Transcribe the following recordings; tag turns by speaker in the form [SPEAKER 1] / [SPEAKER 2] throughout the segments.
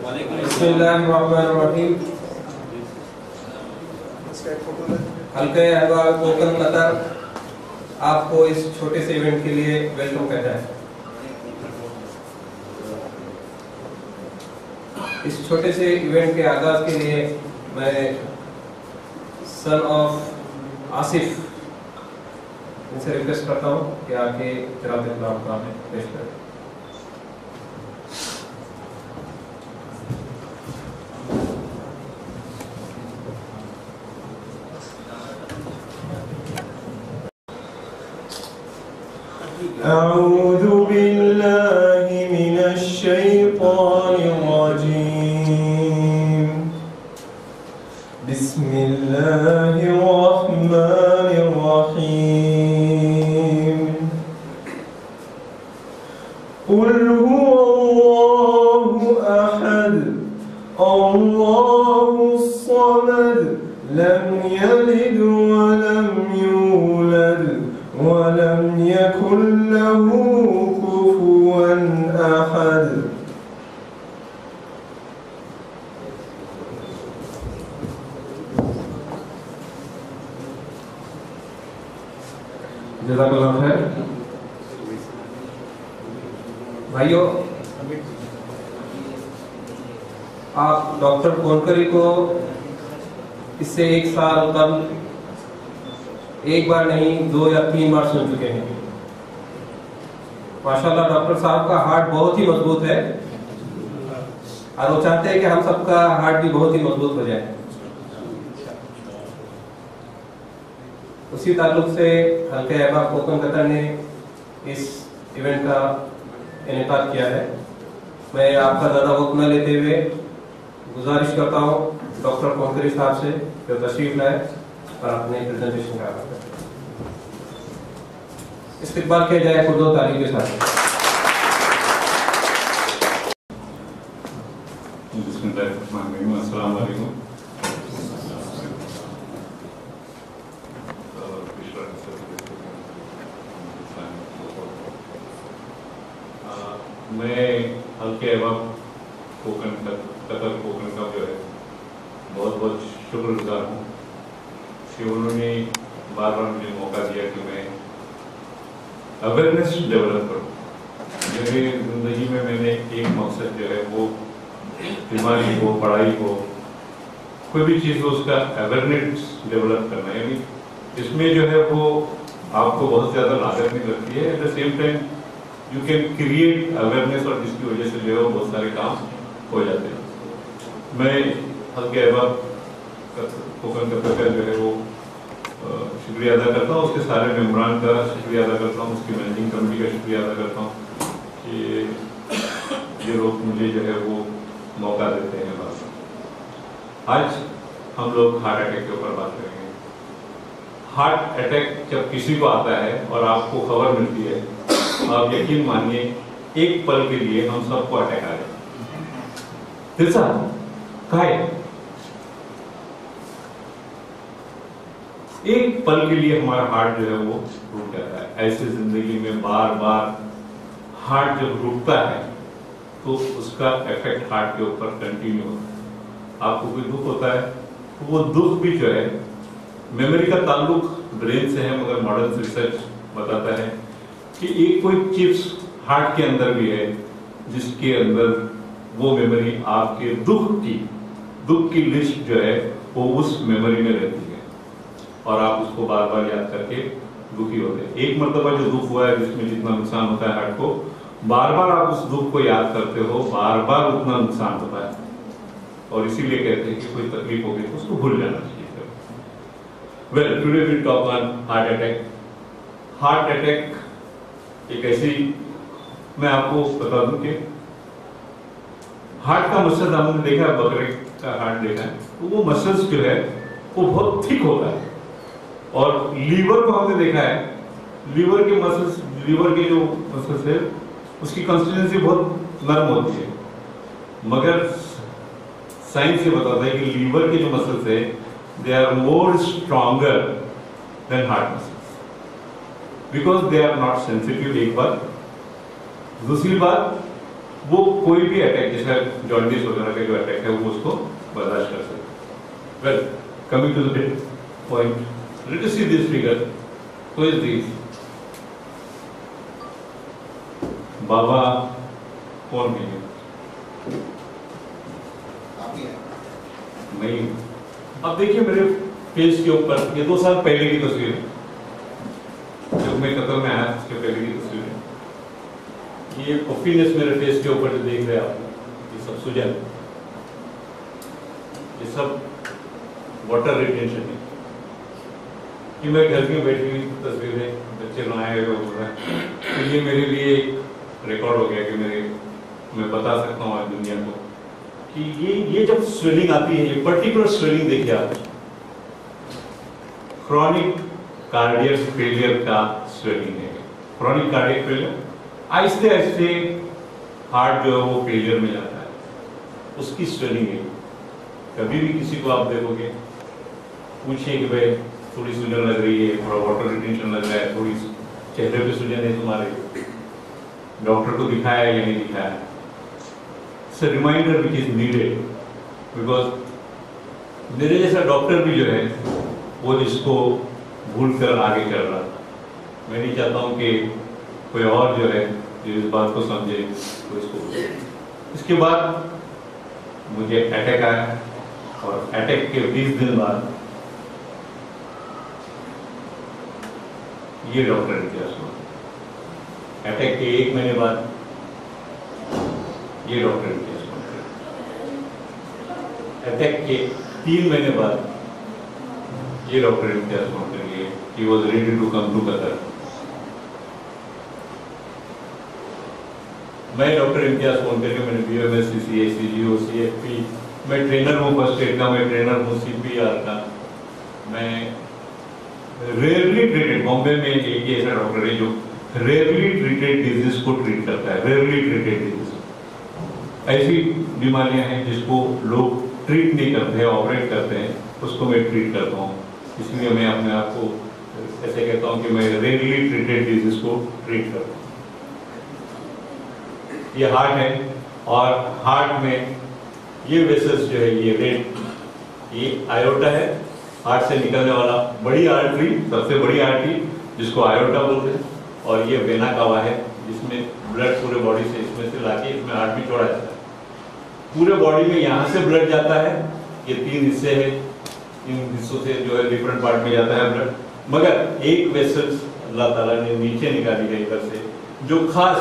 [SPEAKER 1] बिस्मिल्लाहिर्रहमानिर्रहीम। हल्के अहबाब कोकन कतर आपको इस छोटे से इवेंट के लिए वेलकम कहता है। इस छोटे से इवेंट के आगाज के लिए मैं सन ऑफ आसिफ इनसे रिक्वेस्ट करता हूँ कि आके किरात इकराम का पेश करें।
[SPEAKER 2] अऊज़ु बिल्लाहि मिनश शैतानिर रजीम। बिस्मिल्लाहिर रहमानिर रहीम। कुल हुवल्लाहु अहद अल्लाहुस समद लम यलिद व लम यूलद व लम यकुन लहू कुफुवन अहद।
[SPEAKER 1] जज़ाकल्लाह खैर। भाइयों, आप डॉक्टर कोनकरी को इससे 1 साल कबल एक बार नहीं 2 या 3 बार सुन चुके हैं। माशाल्लाह डॉक्टर साहब का हार्ट बहुत ही मजबूत है और वो चाहते हैं कि हम सबका हार्ट भी बहुत ही मजबूत हो जाए। उसी ताल्लुक से हल्के अहबाब कोकन कतर ने इस इवेंट का इनेकाद किया है। मैं आपका ज़्यादा वक्त न लेते हुए गुजारिश करता हूँ डॉक्टर कोनकरी साहब से जो तशरीफ लाए और अपने प्रेजेंटेशन का आगाज़ करें। इस्तिकबाल किया जाए खुद तारीफ के साथ।
[SPEAKER 3] अस्सलाम वालेकुम। मैं हल्के अहबाब कतर कोकन का जो है बहुत बहुत शुक्रगुजार हूँ कि उन्होंने बार बार मुझे मौका दिया कि मैं अवेयरनेस डेवलप करूँ। मेरी ज़िंदगी में मैंने एक मकसद जो है वो बीमारी हो, पढ़ाई हो, कोई भी चीज़ हो, उसका अवेयरनेस डेवलप करना है। यानी इसमें जो है वो आपको बहुत ज़्यादा लागत नहीं लगती है। At the same time you can create awareness और जिसकी वजह से जो है बहुत सारे काम हो जाते हैं। मैं हल्के अहबाब कोकन कतर का जो है वो शुक्रिया अदा करता हूँ, उसके सारे मेम्बरान का शुक्रिया अदा करता हूँ, उसकी मैनेजिंग कमेटी का शुक्रिया अदा करता हूँ कि ये लोग मुझे जो है वो मौका देते हैं। बात आज हम लोग हार्ट अटैक के ऊपर बात करेंगे। हार्ट अटैक जब किसी को आता है और आपको खबर मिलती है, आप यकीन मानिए एक पल के लिए हम सबको अटैक आ जाए। एक पल के लिए हमारा हार्ट जो है वो रुक जाता है। ऐसे जिंदगी में बार बार हार्ट जब रुकता है तो उसका इफेक्ट हार्ट के ऊपर कंटिन्यू होता है। आपको कोई दुख होता है तो वो दुख भी जो है, मेमोरी का ताल्लुक ब्रेन से है, मगर मॉडर्न रिसर्च बताता है कि एक कोई चिप्स हार्ट के अंदर भी है जिसके अंदर वो मेमोरी आपके दुख की लिस्ट जो है वो उस मेमोरी में रहती है और आप उसको बार बार याद करके दुखी होते हैं। एक मर्तबा जो दुख हुआ है जिसमें जितना नुकसान होता है हार्ट को, बार बार आप उस दुख को याद करते हो, बार बार उतना नुकसान होता है। और इसीलिए कहते हैं कि कोई तकलीफ होगी तो उसको भूल जाना चाहिए। Well, today we talk on heart attack. Heart attack एक ऐसी, मैं आपको बता दूं कि हार्ट का मसल हमने देखा है, बकरे का हार्ट देखा है, तो वो मसल्स जो है वो बहुत थिक होता है। और लीवर को हमने देखा है, लीवर के जो मसल्स है उसकी कंसिस्टेंसी बहुत नरम होती है, मगर साइंस ये बताता है कि लीवर के जो मसल्स है they are more stronger than heart muscles because they are not sensitive. एक बात। दूसरी बात, वो कोई भी अटैक जैसे जॉन्डिस वगैरह का जो अटैक है वो उसको बर्दाश्त कर सकते। Well, coming to the point, let us see this figure. Who is this? बाबा कौन है? मैं। अब देखिए मेरे फेस के ऊपर, ये 2 साल पहले की तस्वीर है, जब मैं कतर में आया उसके पहले की तस्वीर है। ये पफीनेस मेरे फेस के ऊपर जो देख रहे हैं आप, ये सब सूजन, ये सब वाटर रिटेंशन है। कि मैं घर में बैठी हुई तस्वीर है, बच्चे लोग आए हुए हो रहे हैं, तो ये मेरे लिए एक रिकॉर्ड हो गया कि मैं बता सकता हूँ आज दुनिया को कि ये जब स्वेलिंग आती है, ये पर्टिकुलर स्वेलिंग देखिए आप, क्रॉनिक कार्डियक फेलियर का स्वेलिंग है। क्रॉनिक कार्डियक फेलियर, आहिस्ते आहिस्ते हार्ट जो है वो फेलियर में जाता है, उसकी स्वेलिंग है। कभी भी किसी को आप देखोगे, पूछिए कि भाई थोड़ी सूजन लग रही है, थोड़ा वाटर रिटेंशन लग रहा है, थोड़ी चेहरे पे सूजन है तुम्हारे, डॉक्टर को दिखाया या नहीं दिखाया? It's a reminder which is needed, because मेरे जैसा डॉक्टर भी जो है वो इसको भूल कर आगे चल रहा था। मैं नहीं चाहता हूँ कि कोई और जो है जो इस बात को समझे तो इसको। इसके बाद मुझे अटैक आया और अटैक के 20 दिन बाद ये डॉक्टर इतिहास हुआ। अटैक के 1 महीने बाद ये डॉक्टर इतिहास हुआ। अटैक के 3 महीने बाद ये डॉक्टर इम्तियाज मोहम्मद के लिए he was ready to come to Qatar। मैं डॉक्टर इम्तियाज मोहम्मद के, मैंने BMS, CCA, CGO, CFP, मैं ट्रेनर हूँ फर्स्ट एड का, मैं ट्रेनर हूँ CPR का। मैं रेयरली ट्रीटेड, बॉम्बे में एक ऐसा डॉक्टर है जो रेयरली ट्रीटेड डिजीज को ट्रीट करता है। रेयरली ट्रीटेड डिजीज, ऐसी बीमारियां हैं जिसको लोग ट्रीट नहीं करते हैं, ऑपरेट करते हैं, उसको मैं ट्रीट करता हूँ। इसलिए मैं अपने आप को ऐसे कहता हूँ कि मैं रेयरली ट्रीटेड डिजीज को ट्रीट करता हूँ। ये हार्ट है और हार्ट में ये वेसल्स जो है ये रेड, ये आयोटा है, हार्ट से निकलने वाला बड़ी आर्टरी, सबसे बड़ी आर्टरी जिसको आयोटा बोलते हैं, और ये वेना कावा है जिसमें ब्लड पूरे बॉडी से इसमें से लाके इसमें हार्ट भी छोड़ा जाता है। पूरे बॉडी में यहाँ से ब्लड जाता है, ये 3 हिस्से है, इन हिस्सों से जो है डिफरेंट पार्ट में जाता है ब्लड, मगर एक वेसल अल्लाह ताला ने नीचे निकाली है इधर से, जो खास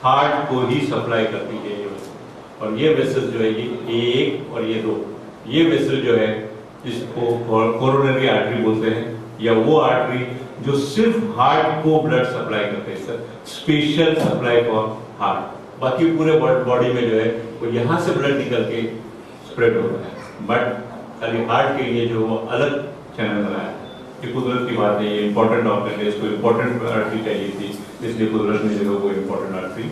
[SPEAKER 3] हार्ट को ही सप्लाई करती है ये वेसल। और ये वेसल जो है ये 1 और ये 2, ये वेसल जो है इसको कोरोनरी आर्टरी बोलते हैं, या वो आर्टरी जो सिर्फ हार्ट को ब्लड सप्लाई करते हैं, sir special supply for heart. बाकी पूरे बॉडी में जो है वो यहाँ से ब्लड निकल के स्प्रेड हो रहा है, बट खाली हार्ट के लिए जो अलग चैनल बनाया है। ये कुदरत की बात है, ये इंपॉर्टेंट ऑर्गन है, इसको इंपॉर्टेंट आर्टरी चाहिए थी, इसलिए कुदरत ने जो है वो इंपॉर्टेंट आर्टरी।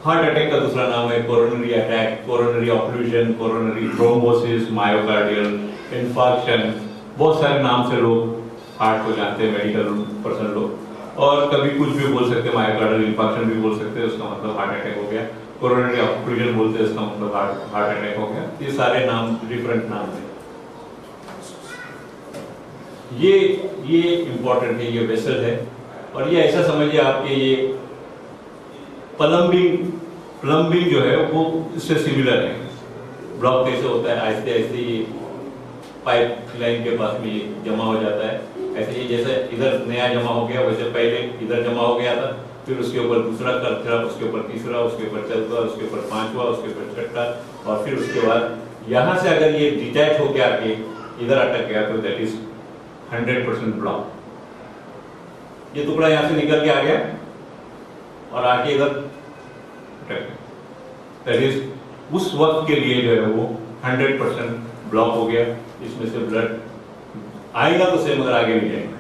[SPEAKER 3] हार्ट अटैक का दूसरा नाम है coronary attack, coronary occlusion, coronary thrombosis, myocardial infarction, बहुत सारे नाम से लोग हार्ट को जानते हैं, मेडिकल पर्सन लोग, और कभी कुछ भी बोल सकते हैं, मायोकार्डियल इंफार्क्शन भी बोल सकते हैं, उसका मतलब हार्ट अटैक हो गया। कोरोनरी ऑक्लूजन बोलते हैं, इसका मतलब हार्ट अटैक हो गया। ये सारे नाम डिफरेंट नाम है। ये इंपॉर्टेंट है, ये वेसल है, और ये ऐसा समझिए आपके ये प्लम्बिंग जो है वो इससे सिमिलर है। ब्लॉक कैसे होता है, आहिस्ते आहिस्ते ये पाइप लाइन के पास में ये जमा हो जाता है, ऐसे ही जैसे इधर नया जमा हो गया वैसे पहले इधर जमा हो गया था, फिर उसके ऊपर दूसरा करता, उसके ऊपर तीसरा, उसके ऊपर चौथा, उसके ऊपर 5वां, उसके ऊपर 6ठा, और फिर उसके बाद यहाँ से अगर ये डिटैच होके आके इधर अटक गया तो दैट इज 100% ब्लॉक। ये टुकड़ा यहाँ से निकल के आ गया और आके इधर अटक गया, दैट इज उस वक्त के लिए जो है वो 100% ब्लॉक हो गया। इसमें से ब्लड आएगा तो सही, मगर आगे नहीं जाएगा।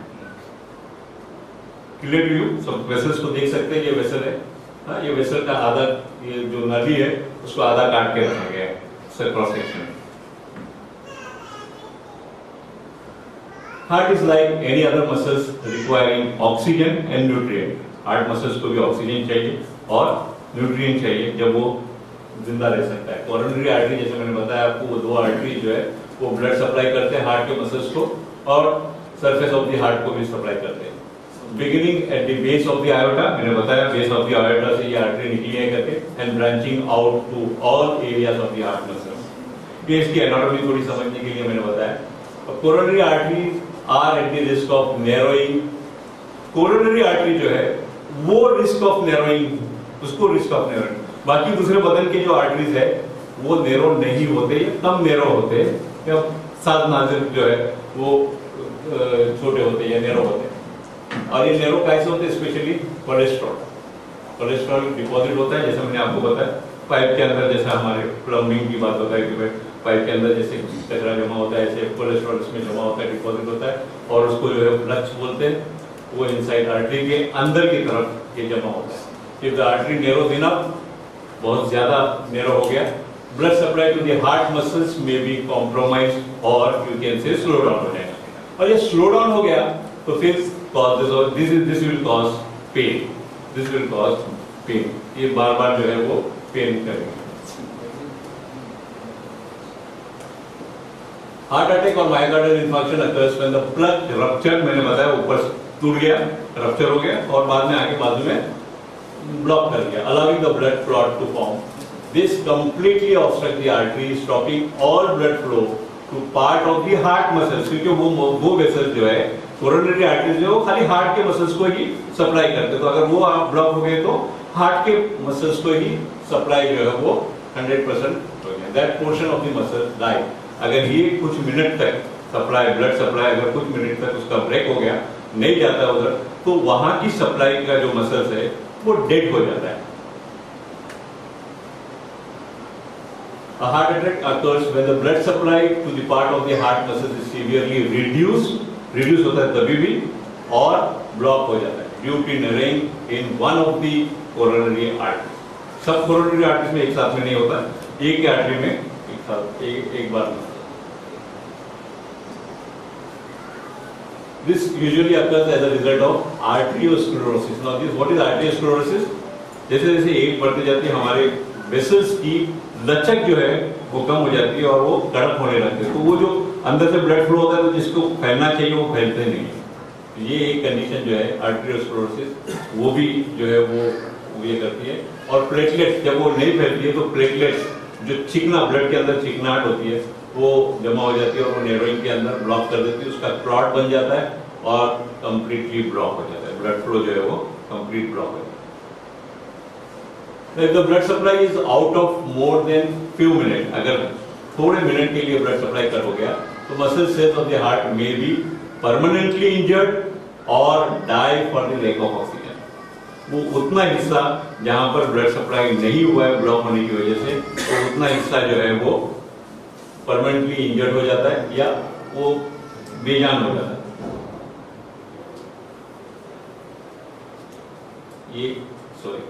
[SPEAKER 3] Clear to you? सब वेसल्स को देख सकते हैं, ये वेसल है, हाँ, ये वेसल का आधा, ये जो नली है उसको आधा काट के रखा गया है cross section. Heart is like any other muscles requiring oxygen and nutrient. Heart muscles को भी ऑक्सीजन चाहिए और न्यूट्रिएंट चाहिए जब वो जिंदा रह सकता है। कोरोनरी आर्टरी जैसे मैंने बताया आपको, वो दो आर्टरी जो है वो ब्लड सप्लाई करते हैं हार्ट के मसल्स को और सरफेस ऑफ द हार्ट को भी सप्लाई करते हैं। Beginning at the base of the iota, मैंने बताया बेस ऑफ द आयोटा से ये आर्टरी निकली है करके, and branching out to all areas of the heart muscles. ये इसकी एनाटॉमी थोड़ी समझने के लिए मैंने बताया। Coronary artery are at the risk of narrowing. Coronary artery जो है वो रिस्क ऑफ नैरोइंग, उसको रिस्क ऑफ नैरोइंग। बाकी दूसरे बदन के जो आर्टरीज है वो नैरो नहीं होते या कम नैरो होते हैं, या सात नाज़िर जो है वो छोटे होते हैं या नैरो होते हैं। और ये नैरो कैसे होते हैं? स्पेशली कोलेस्ट्रॉल डिपॉजिट होता है, जैसे मैंने आपको बताया पाइप के अंदर, जैसे हमारे प्लम्बिंग की बात बताई कि पाइप के अंदर जैसे कचरा जमा होता है, ऐसे कोलेस्ट्रॉल इसमें जमा होता है, डिपॉजिट होता है, और उसको जो है फ्लक्स बोलते हैं। वो इनसाइड आर्टरी के अंदर की तरफ ये जमा होता है। If the artery narrows enough, बहुत ज्यादा नैरो हो गया, blood supply to the heart muscles में बी कॉम्प्रोमाइज्ड और you can say slow down हो जाएगा। और ये स्लो डाउन हो गया तो फिर this will cause pain, this will cause pain. ये बार बार जो है वो पेन करेगा। हार्ट अटैक और myocardial infarction occurs when the plug rupture, मैंने बताया ऊपर टूट गया, रप्चर हो गया और बाद में आगे बाजू में ब्लॉक कर दिया, allowing the blood clot to form. This completely obstruct the artery, stopping all blood flow to part of the heart muscles. क्योंकि वो वेसल जो है कोरोनरी आर्टरीज जो है वो खाली हार्ट के मसल्स को ही सप्लाई करते हैं। तो अगर वो आप ब्लॉक हो गए तो हार्ट के मसल्स को ही सप्लाई जो है वो 100% हो गया। That portion of the muscle die. अगर ये कुछ मिनट तक सप्लाई, ब्लड सप्लाई अगर कुछ मिनट तक उसका ब्रेक हो गया, नहीं जाता उधर, तो वहां की सप्लाई का जो मसल्स है वो डेड हो जाता है। A heart attack occurs when the blood supply to the part of the heart muscles is severely reduced, reduce होता है तभी भी, और ब्लॉक हो जाता है due to narrowing in one of the coronary arteries. सब coronary arteries में एक साथ में नहीं होता, एक ही आर्टरी में एक साथ एक बार में। This usually occurs as a result of arteriosclerosis. Now, what is arteriosclerosis? जैसे जैसे एज बढ़ती जाती है हमारे वेसल्स की लचक जो है वो कम हो जाती है और वो कड़क होने लगते हैं, तो वो जो अंदर से ब्लड फ्लो होता है तो जिसको फैलना चाहिए वो फैलते नहीं है। ये एक कंडीशन जो है आर्टेरियोस्क्लेरोसिस, वो भी जो है वो ये करती है। और प्लेटलेट्स जब वो नहीं फैलती है तो प्लेटलेट्स जो चिकना ब्लड के अंदर चिकनाहट होती है वो जमा हो जाती है और वो नैरोइंग के अंदर ब्लॉक कर देती है, उसका क्लॉट बन जाता है और कंप्लीटली ब्लॉक हो जाता है, ब्लड फ्लो जो है वो कंप्लीट ब्लॉक हो जाता है। If the blood supply is out of more than few minutes, अगर थोड़े मिनट के लिए ब्लड सप्लाई कट हो गया तो muscle cells of the heart may be permanently injured और die for the lack of oxygen. वो उतना हिस्सा जहां पर ब्लड सप्लाई नहीं हुआ है ब्लॉक होने की वजह से, तो उतना हिस्सा जो है वो परमानेंटली इंजर्ड हो जाता है या वो बेजान हो जाता है। ये सॉरी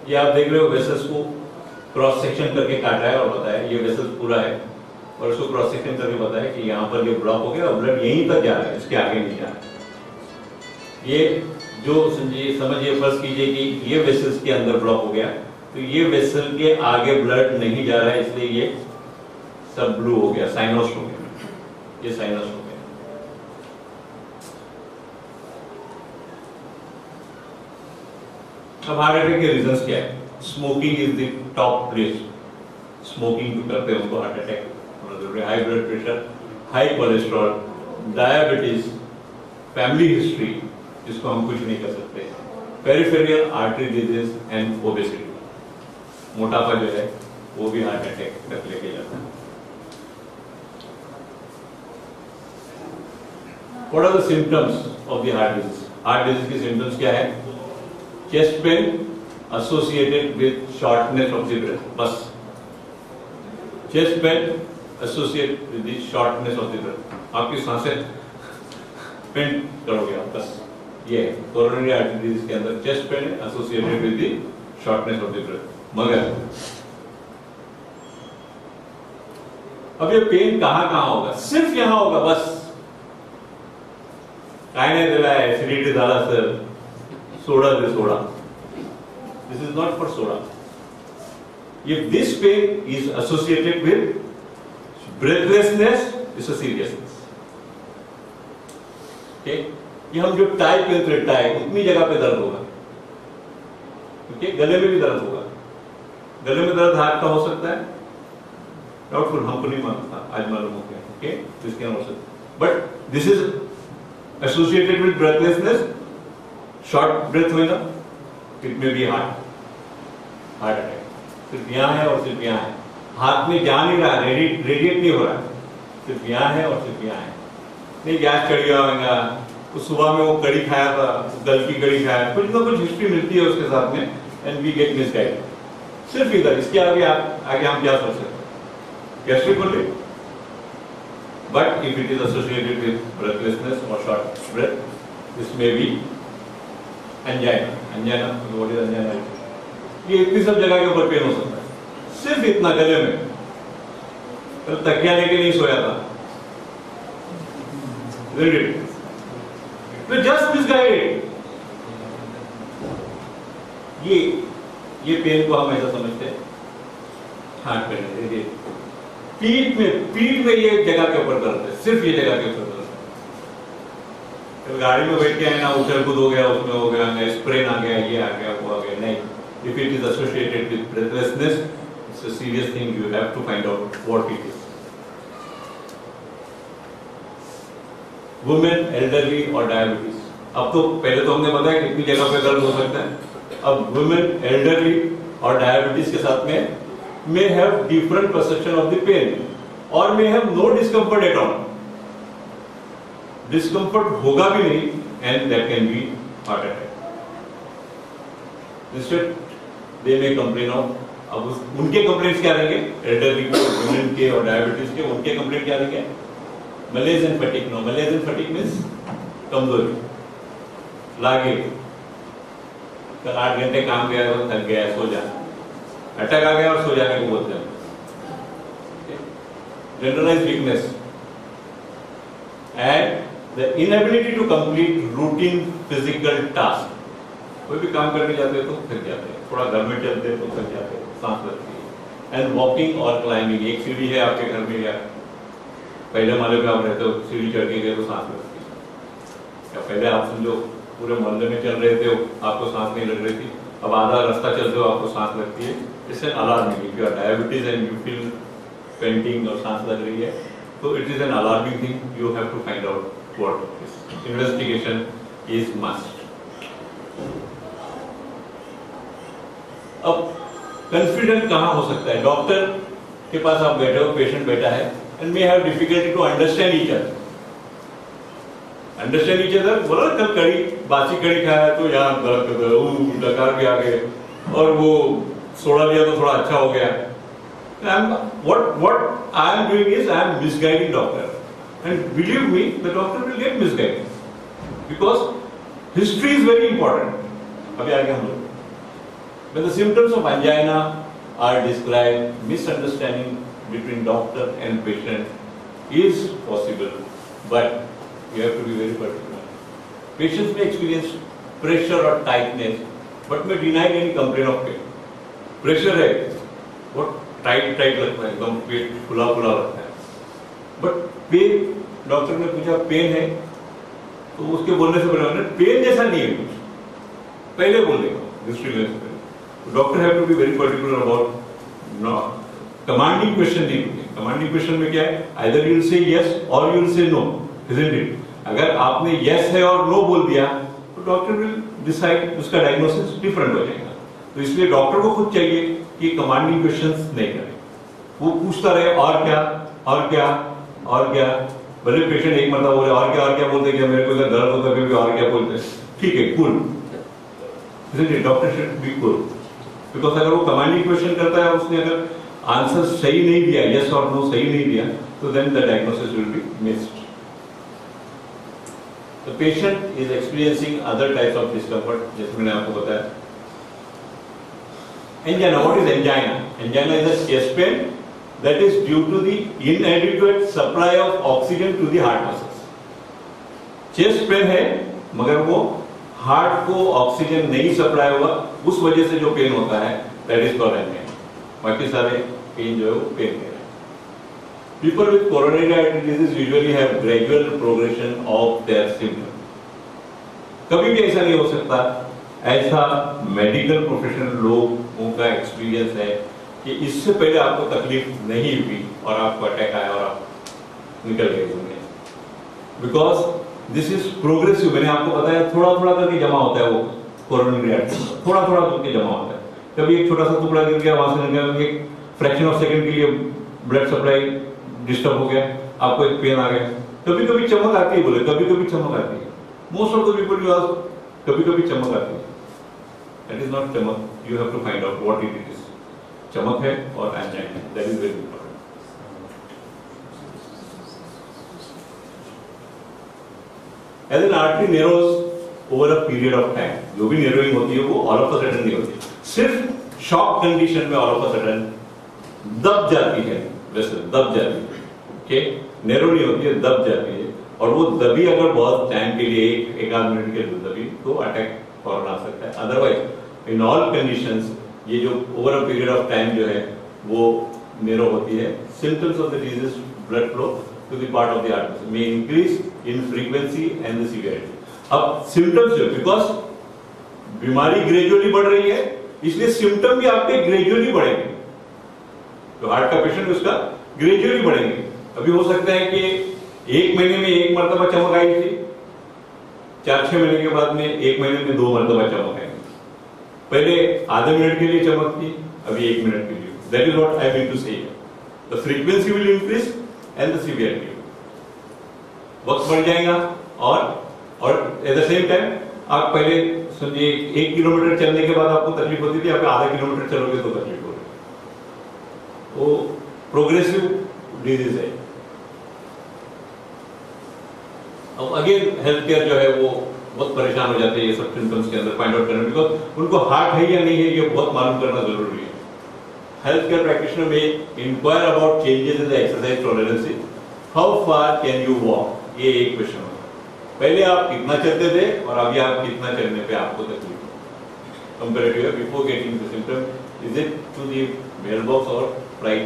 [SPEAKER 3] ये आप देख रहे हो वेसल्स को क्रॉस सेक्शन करके काटा है और बताया ये वेसल पूरा है और उसको क्रॉस सेक्शन करके बताया कि यहाँ पर ये ब्लॉक हो गया और ब्लड यहीं तक जा रहा है, इसके आगे नहीं जा रहा है। ये जो समझिए फर्ज कीजिए कि ये वेसल्स के अंदर ब्लॉक हो गया तो ये वेसल के आगे ब्लड नहीं जा रहा है, इसलिए ये सब ब्लू हो गया, साइनोस हो गया, ये साइनोस हो गया। अब हार्ट अटैक के रीजंस क्या है? Smoking is the top place. Smoking करते हैं उनको हार्ट अटैक होना जरूरी है। High blood pressure, high cholesterol, diabetes, family history जिसको हम कुछ नहीं कर सकते, peripheral artery disease and obesity, मोटापा जो है वो भी हार्ट अटैक तक लेके जाता है। What are the symptoms of the heart disease? Heart disease के सिम्टम्स क्या है? Chest pain associated with shortness of the breath, बस chest pain associated with the shortness of the breath, आपकी सांसें पेंट करोगे आप बस, ये कोरोनरी आर्टरी डिजीज के अंदर चेस्ट पेन है associated with the shortness of the breath. मगर अब ये पेन कहां होगा? सिर्फ यहां होगा बस। काय नाही दिला एसिडिटी झाला sir, soda they soda. This is not for soda. If this pain is associated with breathlessness, it's a seriousness. Okay? ये हम जो टाई पहनते हैं, टाई उतनी जगह पे दर्द होगा। Okay? गले में भी दर्द होगा। गले में दर्द हार्ट का हो सकता है, डाउटफुल, हमको नहीं मालूम था, आज मालूम हो गया। Okay? इसके हो सकता है। But this is associated with breathlessness, short breath होगा, it may be heart attack। सिर्फ यहाँ है और सिर्फ यहाँ है, हाथ में जा नहीं रहा, रेडिएट नहीं हो रहा, सिर्फ यहाँ है और सिर्फ यहाँ है। नहीं गैस चढ़ गया होगा, तो सुबह में वो कड़ी खाया था, दल की कड़ी खाया, कुछ ना कुछ हिस्ट्री मिलती है उसके साथ में, एंड वी गेट मिसगाइड। सिर्फ इधर, इसके आगे हम क्या सोच सकते हैं? गैस्ट्रिक बोले, but if it is associated with breathlessness और short breath, this may be angina. What is angina? ये इतनी सब जगह के ऊपर पेन हो सकता है, सिर्फ इतना गले में। तो तकिया लेके नहीं सोया था, तो जस्ट मिसगाइडेड। ये पेन को हम ऐसा समझते हैं हार्ट पेन। पीठ में ये जगह के ऊपर दर्द है, सिर्फ ये जगह के ऊपर दर्द है। गाड़ी में बैठ के है ना, उछल कूद हो गया, उसमें हो गया, स्प्रेन आ गया, ये आ गया, वो आ गया, नहीं। If it is associated with breathlessness, it's a serious thing. You have to find out what it is. Women, elderly or diabetes. अब तो पहले तो हमने बताया कितनी जगह पे दर्द हो सकता है। अब women, elderly और diabetes के साथ में may have different perception of the pain or may have no discomfort at all. Discomfort होगा भी नहीं, and that can be heart attack. Instead, they may complain of, अब उनके कंप्लेंट्स क्या रहेंगे? एल्डरली के, वुमेन के और डायबिटीज के, उनके कंप्लेंट क्या रहेंगे? Malaise and fatigue. No, malaise and fatigue means कमजोरी, लागे, कल 8 घंटे काम किया तो थक गया, सो जा। अटैक आ गया और सो जाने को बोलते हैं। Generalized weakness and the inability to complete routine physical task. कोई भी काम करने जाते हैं तो थक जाते हैं, थोड़ा घर में चलते हैं तो थक जाते हैं, सांस लगती है। एंड वॉकिंग और क्लाइंबिंग, एक सीढ़ी है आपके घर में या पहले माले पे आप रहते हो, सीढ़ी चढ़ के गए तो सांस लगती है। या पहले आप समझो पूरे मोहल्ले में चल रहे थे, आपको सांस नहीं लग रही थी, अब आधा रास्ता चलते हो आपको सांस लगती है। इससे alarming, if you are diabetes and you feel painting और सांस लग रही है, तो it is an alarming thing. You have to find out what it is. Investigation is must. अब कंफ्यूजन कहां हो सकता है? डॉक्टर के पास आप बैठे हो, पेशेंट बैठा है, and may have difficulty to understand each other. Understand each other बोला, कल कड़ी बासी कड़ी खाया तो यहाँ दर्द, डकार भी आ गए, और वो सोडा लिया तो थोड़ा अच्छा हो गया। What I am doing is I am misguiding doctor, and believe me, the doctor will get misguided because history is very important. अभी आगे हम लोग when the symptoms of angina are described, misunderstanding between doctor and patient is possible, but you have to be very particular. Patients may experience pressure or tightness, but may deny any complaint of pain. Pressure है, बहुत tight लगता है, एकदम पेट फुला लगता है, but pain, doctor ने पूछा पेन है, तो उसके बोलने से पहले पेन जैसा नहीं है कुछ, पहले बोलने का हिस्ट्री लेने से पहले। Doctor have to be very particular about commanding question नहीं पूछे। कमांडिंग क्वेश्चन में क्या है? Either you will say yes और you will say no, isn't it? अगर आपने यस है और नो बोल दिया तो डॉक्टर विल डिसाइड, उसका डायग्नोसिस डिफरेंट हो जाएगा। तो इसलिए डॉक्टर को खुद चाहिए कि कमांडिंग क्वेश्चंस नहीं करे, वो पूछता रहे और क्या और क्या और क्या। भले पेशेंट एक मतलब बोले और क्या बोलते क्या, मेरे को इधर दर्द होता है, और क्या बोलते, ठीक है, cool. Doctor should be cool, because अगर वो कमांडिंग क्वेश्चन करता है, उसने अगर आंसर सही नहीं दिया, यस और नो सही नहीं दिया, तो then the diagnosis will be missed. The patient is experiencing other types of discomfort, जैसे मैंने आपको बताया. Angina, what is angina? Angina is a chest pain that is due to the inadequate supply of oxygen to the heart muscles. Chest pain है, मगर वो heart को oxygen नहीं supply होगा, उस वजह से जो पेन होता है, that is called angina. बाकी सारे पेन जो है वो पेन है. People with coronary artery disease usually have gradual progression of their symptoms. कभी भी ऐसा नहीं हो सकता, ऐसा मेडिकल प्रोफेशनल लोगों का एक्सपीरियंस है कि इससे पहले आपको तकलीफ नहीं हुई और आपको अटैक आया और आप निकल गए दुनिया से. Because this is progressive. मैंने आपको बताया थोड़ा थोड़ा करके जमा होता है वो कोरोनरी आर्टरी, थोड़ा थोड़ा करके जमा होता है. कभी एक छोटा सा टुकड़ा गिर गया, वहां से निकल गया, एक फ्रैक्शन ऑफ सेकंड के लिए ब्लड सप्लाई डिस्टर्ब हो गया, आपको एक पेन आ गया. कभी कभी चमक आती है, बोले कभी कभी चमक आती है. Most of the people you ask, कभी कभी चमक आती है. दैट इज नॉट चमक. You have to find out what it is. चमक है और angina, that is very important. As an artery narrows over a period of time, जो भी नेरोइंग होती है वो ऑल ऑफ अ सडन नहीं होती. सिर्फ शॉक कंडीशन में ऑल ऑफ अ सडन दब जाती है, वैसे दब जाती है. ओके, नेरो नहीं होती है, दब जाती है. और वो दबी अगर बहुत टाइम के लिए एक आध मिनट के लिए दबी तो अटैक फौरन आ सकता है. अदरवाइज इन ऑल कंडीशंस ये जो over a period of time जो है वो नेरो होती है. Symptoms of the disease blood flow to the part of the artery में increase in frequency and the severity. अब सिम्टम्स जो, बिकॉज बीमारी ग्रेजुअली बढ़ रही है इसलिए सिम्टम भी आपके ग्रेजुअली बढ़ेंगे. तो हार्ट का पेशेंट उसका ग्रेजुअली बढ़ेंगे. अभी हो सकता है कि एक महीने में एक मरतबा चमक आई थी, 4-6 महीने के बाद में एक महीने में 2 मरतबा चमक आएगी. पहले आधे मिनट के लिए चमक थी, अभी 1 मिनट के लिए. That is what I mean to say. The frequency will increase and the severity. वक्त बढ़ जाएगा और एट द सेम टाइम आप पहले समझिए 1 किलोमीटर चलने के बाद आपको तकलीफ होती थी, आप आधा किलोमीटर चलोगे तो तकलीफ होगी. वो प्रोग्रेसिव डिजीज है. अब अगेन हेल्थ केयर जो है वो बहुत परेशान हो जाते हैं ये सब सिम्टम्स के अंदर फाइंड आउट करने, बिकॉज उनको हार्ट है या नहीं है ये बहुत मालूम करना जरूरी है. हेल्थ केयर प्रैक्टिशनर में inquire about changes in the exercise tolerance. How far can you walk, ये एक क्वेश्चन होता है. पहले आप कितना चलते थे और अभी आप कितना चलने पे आपको तकलीफ हो. Comparative before getting the symptom, is it to the mail box और right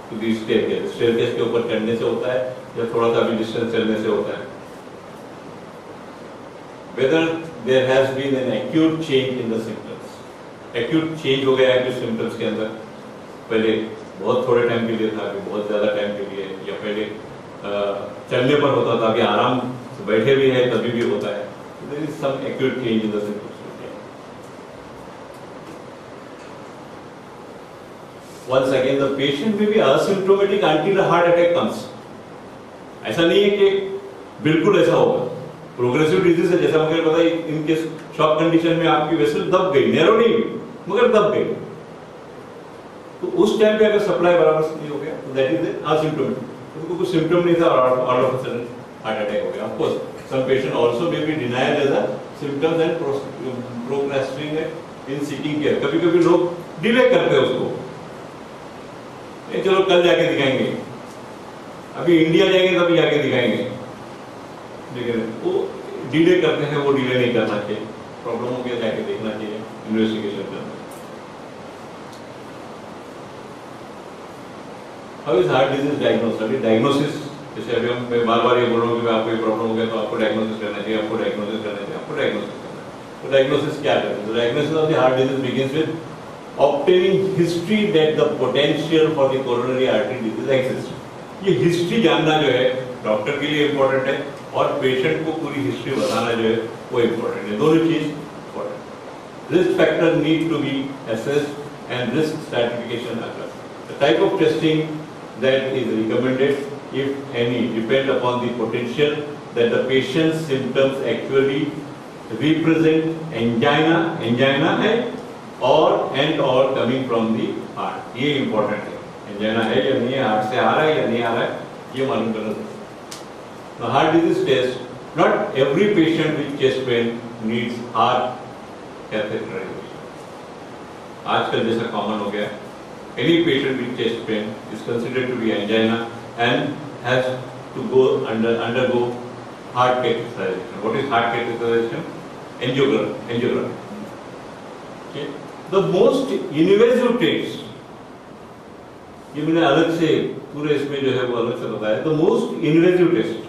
[SPEAKER 3] to the staircase. Staircase के ऊपर चढ़ने से होता है या थोड़ा सा भी डिस्टेंस चलने से होता है. Whether there has been an acute change in the symptoms. Acute change हो गया है कुछ symptoms के अंदर. पहले बहुत थोड़े टाइम के लिए था, अभी बहुत ज्यादा टाइम के लिए, या पहले चलने पर होता था, अभी आराम से बैठे भी है तभी भी होता है. There is some acute change in the symptoms. Once again, the patient may be asymptomatic until a heart attack comes. ऐसा नहीं है कि बिल्कुल ऐसा होगा. प्रोग्रेसिव डिजीज है, जैसा मुझे पता है, इनके शॉक कंडीशन में आपकी वेसल दब गई, नैरो नहीं हुई मगर दब गई, तो उस टाइम पे अगर सप्लाई बराबर से नहीं हो गया तो दैट इज असिम्प्टोमेटिक. उनको कुछ सिम्टम नहीं था और all of a sudden heart attack हो गया. Of course some patient also may be denied as a symptoms and procrastinating in seeking care. कभी कभी लोग डिले करते हैं उसको, चलो कल जाके दिखाएंगे, अभी इंडिया जाएंगे तभी जाके दिखाएंगे, लेकिन वो डिले करते हैं. वो डिले नहीं करना चाहिए. प्रॉब्लम हो गया जाके देखना चाहिए, इन्वेस्टिगेशन करना. How is heart disease diagnosis? अभी डायग्नोसिस जैसे अभी मैं बार-बार ये बोल रहा हूँ कि आपको ये प्रॉब्लम हो गया तो आपको डायग्नोसिस करना चाहिए, आपको डायग्नोसिस करना चाहिए, आपको डायग्नोसिस करना है. तो डायग्नोसिस क्या करते हैं? Diagnosis of the heart disease begins with obtaining history that the potential for the coronary artery disease exists. ये हिस्ट्री जानना जो है डॉक्टर के लिए इम्पोर्टेंट है और पेशेंट को पूरी हिस्ट्री बताना जो है वो इम्पोर्टेंट है. दोनों चीज important. Risk factor need to be assessed and risk stratification occurs. The type of testing that is recommended, if any, depend upon the potential that the patient's symptoms actually represent angina है और coming from the heart. ये important है. angina है या नहीं है, heart से आ रहा है या नहीं आ रहा है, ये मालूम करना. The heart disease test Not every patient with chest pain needs heart catheterization. आजकल जैसा कॉमन हो गया, any patient with chest pain is considered to be angina and has to undergo heart catheterization. What is heart catheterization? Angiogram. Okay. The most invasive tests, ये मैंने अलग से पूरे इसमें जो है वो अलग से बताया, the most invasive test,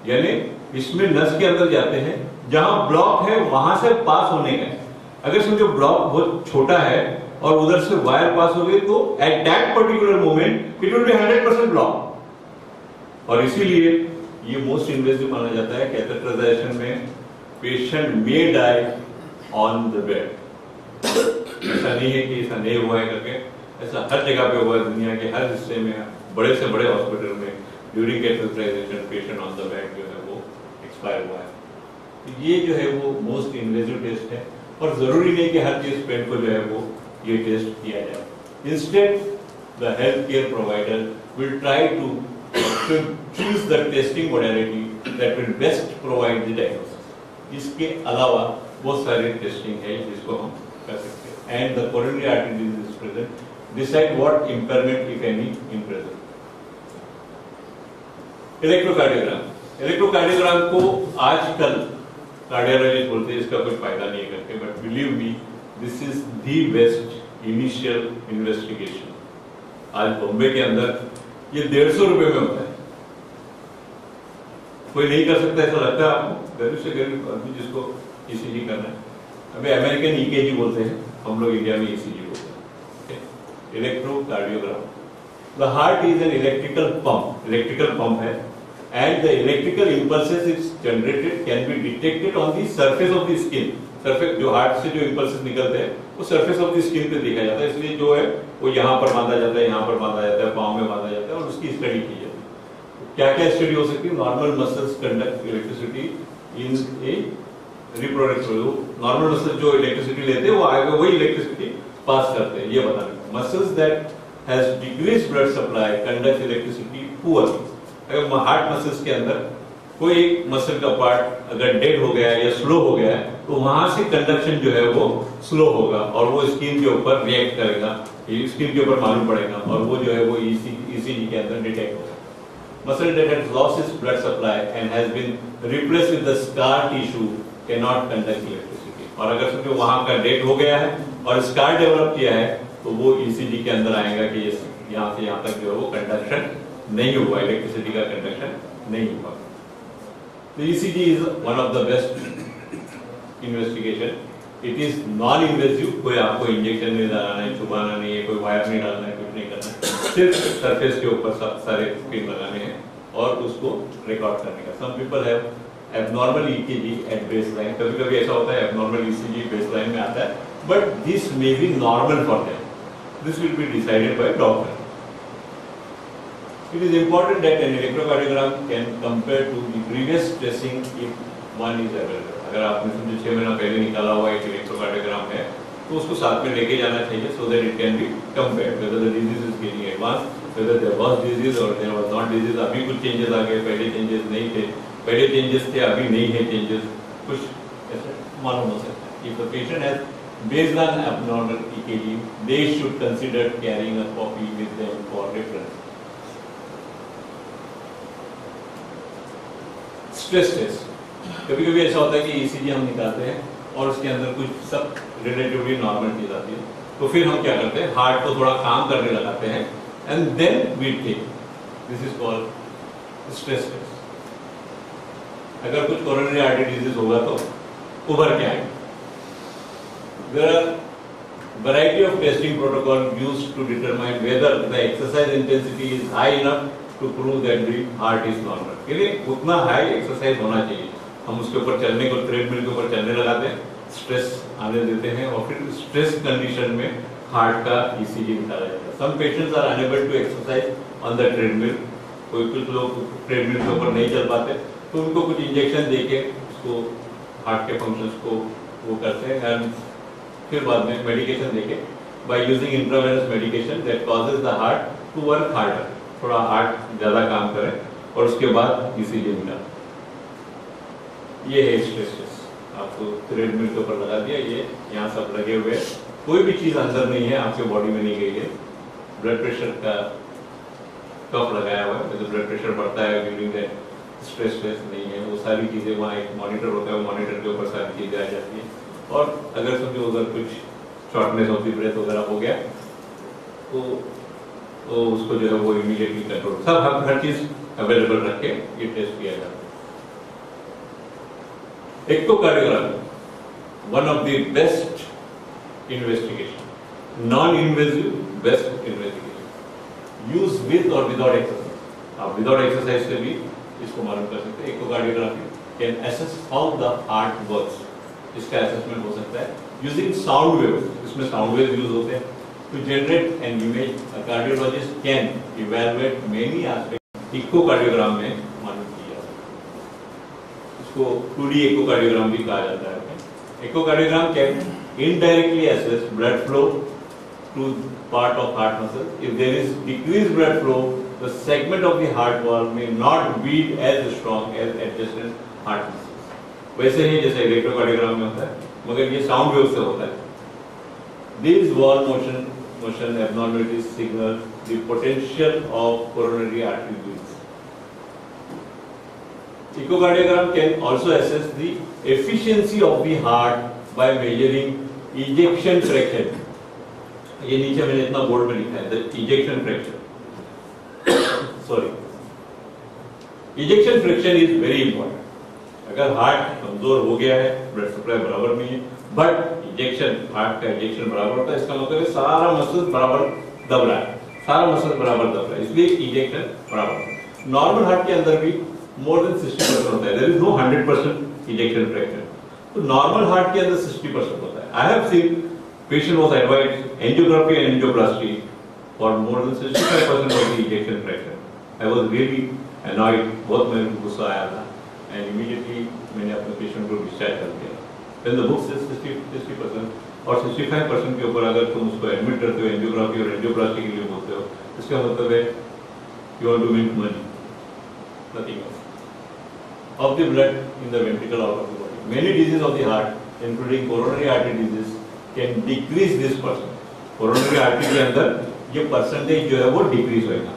[SPEAKER 3] यानी इसमें नस के अंदर जाते हैं, जहां ब्लॉक है वहां से पास होने का। अगर समझो ब्लॉक बहुत छोटा है और उधर से वायर पास हो गई तो at that particular moment it will be 100% block. और इसीलिए ये मोस्ट इन्वेसिव माना जाता है। कैथेटराइजेशन में patient may die on the bed. ऐसा नहीं है कि ऐसा नहीं हुआ है करके, ऐसा हर जगह पे हुआ है, दुनिया के हर हिस्से में, बड़े से बड़े हॉस्पिटल में during catheterization patient on the bed जो है वो एक्सपायर हुआ है। तो ये जो है वो मोस्ट इन्वेसिव टेस्ट है और जरूरी नहीं कि हर चीज पेन को जो है वो ये टेस्ट किया जाए। Instead the health care provider will try to choose the testing modality that will best provide the diagnosis. इसके अलावा बहुत सारी टेस्टिंग है जिसको हम कर सकते हैं। And the coronary artery disease is present, decide what impairment if any in present. Electrocardiogram को आजकल कार्डियोलॉजिस्ट बोलते हैं इसका कोई फायदा नहीं है करके, but believe me this is the best initial investigation. आज बॉम्बे के अंदर ये 150 रुपए में होता है। कोई नहीं कर सकता ऐसा लगता है आपको? गरीब से गरीब आदमी जिसको ईसीजी करना है, अभी अमेरिकन ईकेजी बोलते हैं, हम लोग इंडिया में ईसीजी बोलते हैं। Electrocardiogram, the heart is an electrical pump है, and the electrical impulses is generated can be detected on the surface of the skin. Surface जो हार्ट से जो impulses निकलते हैं वो surface of the skin पे देखा जाता है, इसलिए जो है वो यहाँ पर बांधा जाता है, यहाँ पर बांधा जाता है, पाँव में बांधा जाता है और उसकी स्टडी की जाती है। क्या क्या स्टडी हो सकती है? Normal muscles conduct electricity in A reproductive, normal muscles जो इलेक्ट्रिसिटी लेते हैं वो आगे वही इलेक्ट्रिसिटी पास करते हैं, ये बताना। Muscles that has decreased blood supply conduct electricity poorly. अगर हार्ट मसल्स के अंदर कोई एक मसल का पार्ट अगर डेड हो गया है या स्लो हो गया है तो वहां से कंडक्शन जो है वो स्लो होगा और वो स्किन के ऊपर रिएक्ट करेगा, स्किन के ऊपर मालूम पड़ेगा और वो जो है वो ईसीजी के अंदर डिटेक्ट होगा। Muscle that has lost its blood supply and has been replaced with the scar tissue cannot conduct electricity. और अगर समझो वहां का डेड हो गया है और स्कार डेवलप किया है तो वो ईसीजी के अंदर आएगा कि यहाँ से यहाँ तक जो है वो कंडक्शन नहीं हुआ, इलेक्ट्रिसिटी का कंडक्शन नहीं हुआ। तो ECG is one of the best investigation. It is non invasive, कोई आपको इंजेक्शन नहीं डालना है, चुबाना नहीं है, कोई वायर नहीं डालना है, कुछ नहीं करना है, सिर्फ सरफेस के ऊपर सारे पिन लगाने हैं और उसको रिकॉर्ड करने का। Some people have abnormal EKG at baseline, कभी कभी ऐसा होता है एबनॉर्मल ईसीजी बेसलाइन में आता है, but this may B normal for them, this will be decided by doctor. It is important that an electrocardiogram can compare to the previous tracing if one is available. अगर आपने समझो 6 महीना पहले निकाला हुआ एक इलेक्ट्रोकार्डियोग्राम है तो उसको साथ में लेके जाना चाहिए so that it can be compared whether the disease is getting advanced, whether there was disease or there was not disease। अभी कुछ चेंजेस आ गए, पहले चेंजेस नहीं थे, पहले चेंजेस थे अभी नहीं है चेंजेस, कुछ ऐसे मालूम हो सकता है। If the patient has baseline abnormal EKG, they should consider carrying a copy with them for reference। Stress test, कभी कभी ऐसा होता है कि ईसीजी हम निकालते हैं और उसके अंदर कुछ सब रिलेटिवली नॉर्मल चीज आती है, तो फिर हम क्या करते हैं, हार्ट को थोड़ा काम करने लगाते हैं and then we take, this is called stress test. अगर कुछ कोरोनरी आर्टरी डिजीज होगा तो उभर के आएंगे। There are variety of testing protocol used to determine whether the exercise intensity is high enough to prove that the heart is normal। के लिए उतना हाई एक्सरसाइज होना चाहिए। हम उसके ऊपर चलने को, ट्रेडमिल के ऊपर चलने लगाते हैं, स्ट्रेस आने देते हैं और फिर स्ट्रेस कंडीशन में हार्ट का ईसीजी निकाला जाता है। Some patients are unable to exercise on the treadmill, कोई कुछ लोग ट्रेडमिल के ऊपर नहीं चल पाते तो उनको कुछ इंजेक्शन देके उसको हार्ट के फंक्शंस को वो करते हैं एंड फिर बाद में मेडिकेशन देके by using intravenous medication that causes the heart to work harder, थोड़ा हार्ट ज्यादा काम करे और उसके बाद ईसीजी निकाल। ये है स्ट्रेस टेस्ट, आपको ट्रेडमिल के ऊपर लगा दिया, ये यहाँ सब लगे हुए, कोई भी चीज़ अंदर नहीं है, आपके बॉडी में नहीं गई है। ब्लड प्रेशर का कप लगाया हुआ है, तो ब्लड प्रेशर बढ़ता है ड्यूरिंग दैट स्ट्रेस टेस्ट नहीं है, वो सारी चीज़ें वहाँ एक मॉनिटर होता है, वो मॉनिटर के ऊपर सारी चीज़ें आ जाती हैं। और अगर समझो अगर कुछ शॉर्टनेस ऑफ द ब्रेथ वगैरह हो गया तो उसको जो है वो इमीडिएटली कंट्रोल, सब हर चीज़ अवेलेबल रख के ये टेस्ट किया जाता है। Echocardiography, one of the best investigation, non invasive best investigation, use with और विदाउट एक्सरसाइज। आप विदाउट एक्सरसाइज से भी इसको मालूम कर सकते हैं। Echocardiography can assess how the heart works, इसका असेसमेंट हो सकता है यूजिंग साउंड वेव्स, इसमें साउंड वेव्स यूज होते हैं to generate an image. A cardiologist can evaluate many aspect, echocardiogram में मालूम किया जाता है। इसको 2D इकोकार्डियोग्राम भी कहा जाता है। Echocardiogram can indirectly assess blood flow to part of heart muscle. If there is decreased blood flow, the segment of the heart wall may not beat as strong as adjacent heart muscles. वैसे ही जैसे electrocardiogram में होता है, मगर ये sound wave से होता है। These wall motion abnormalities signal the potential of coronary artery disease. Echocardiogram can also assess the efficiency of the heart by measuring ejection fraction. ये नीचे मैंने इतना बोर्ड में लिखा है, the ejection fraction, sorry, ejection fraction is very important. अगर heart कमजोर हो गया है, ब्लड सप्लाई बराबर नहीं है, बट इजेक्शन, हार्ट का इजेक्शन बराबर होता है, इसका मतलब है सारा मसल बराबर दब रहा है, सारा मसल बराबर दब रहा है, इसलिए इजेक्शन बराबर। नॉर्मल हार्ट के अंदर भी मोर देन 60% होता है, there is no 100% ejection fraction. तो नॉर्मल हार्ट के अंदर 60% होता है। I have seen patient was advised angiography and angioplasty for more than 65% of the ejection fraction. I was really annoyed, बहुत मेरे को गुस्सा आया था, and immediately मैंने अपने patient को discharge कर दिया। Then the book says 60% और 65% के ऊपर अगर तुम उसको admit करते हो angiography और angioplasty के लिए बोलते हो, इसका मतलब है you want to make money, nothing else. Of the blood in the ventricle out of the body, many diseases of the heart, including coronary artery disease, can decrease this percent. Coronary artery के अंदर ये percentage जो है वो decrease होगा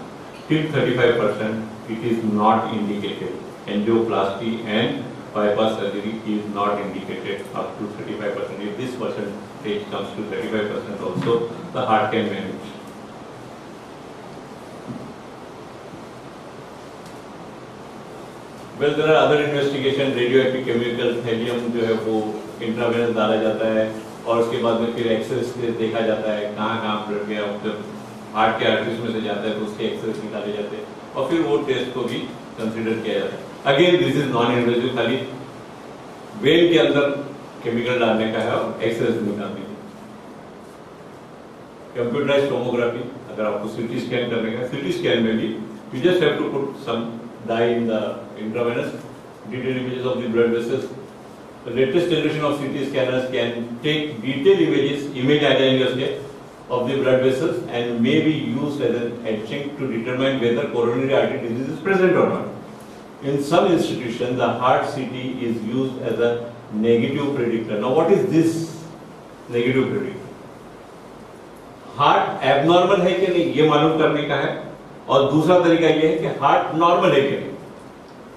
[SPEAKER 3] till 35%। It is not indicated, angioplasty and bypass surgery is not indicated up to 35%. If this percentage comes to 35% also, the heart can manage. Well, there are other investigation, radioactive chemical, helium जो है वो intravenous डाला जाता है, और उसके बाद में फिर एक्सरेस से देखा जाता है कहाँ ब्लड गया, जब हार्ट के आर्टरीज में से जाता है तो उसके एक्सरेस निकाले जाते हैं, और फिर वो टेस्ट को भी कंसीडर किया जाता है। Again this is non invasive, खाली वेन के अंदर केमिकल डालने का है और एक्सरेस निकालने की। कंप्यूटराइज्ड टोमोग्राफी, अगर आपको सीटी स्कैन करने का, सीटी स्कैन में भी you just have to put some dye in the intravenous, detailed images of the blood vessels. The latest generation of CT scanners can take detailed images, image आ जाएंगे उसके of the blood vessels and may be used as an adjunct to determine whether coronary artery disease is present or not. In some institutions, the heart CT is used as a negative predictor. Now, what is this negative predictor? Heart abnormal है कि नहीं ये मालूम करने का है, और दूसरा तरीका ये है कि heart normal है कि नहीं.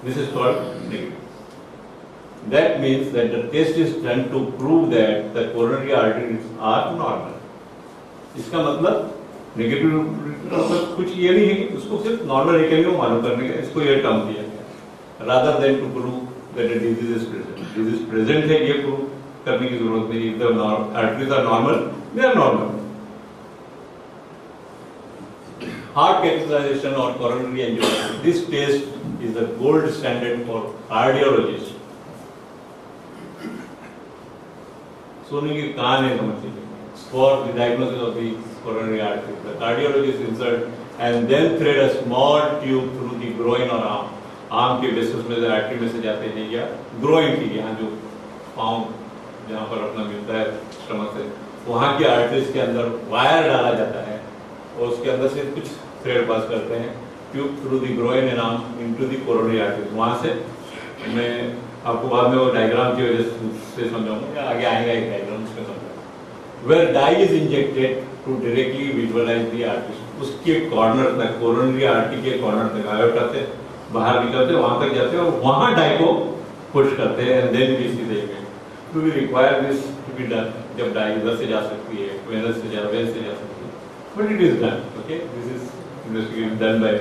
[SPEAKER 3] This is called negative. That means that the test is done to prove that the coronary arteries are normal. इसका मतलब नेगेटिव मतलब कुछ ये नहीं है कि उसको सिर्फ नॉर्मल है कि वो मालूम करने का, इसको ये टर्म दिया गया, rather than to prove that the disease is present. Disease present है ये प्रूव करने की जरूरत नहीं। If the arteries are normal, they are normal. Heart catheterization or coronary angiography. This test is the gold standard for cardiologists. सोने के कान है समझ लीजिए, for the diagnosis of the coronary artery. The cardiologist insert and then thread a small tube through the groin or arm. Arm के vessels में से artery में से जाते हैं, या ग्रोइन की यहाँ जो पाँव जहाँ पर अपना मिलता है स्टमक से, वहाँ की आर्टरीज के अंदर वायर डाला जाता है और उसके अंदर से कुछ थ्रेड पास करते हैं, tube through the groin and arm into the coronary artery. वहाँ से मैं आपको बाद में वो डायग्राम की वजह से समझाऊंगा, या आगे आएगा एक डायग्राम उसमें समझाऊंगा। Where dye is injected to directly visualize the artery, उसके कॉर्नर तक, कोरोनरी आर्टरी के कॉर्नर तक, आयोटा से बाहर निकलते वहां तक जाते हैं और वहां डाई को पुश करते हैं, and then we see the image. To be require this to be done, जब डाई इधर से जा सकती है, वेनस से जा सकती है, but it is done. Okay, this is investigation done by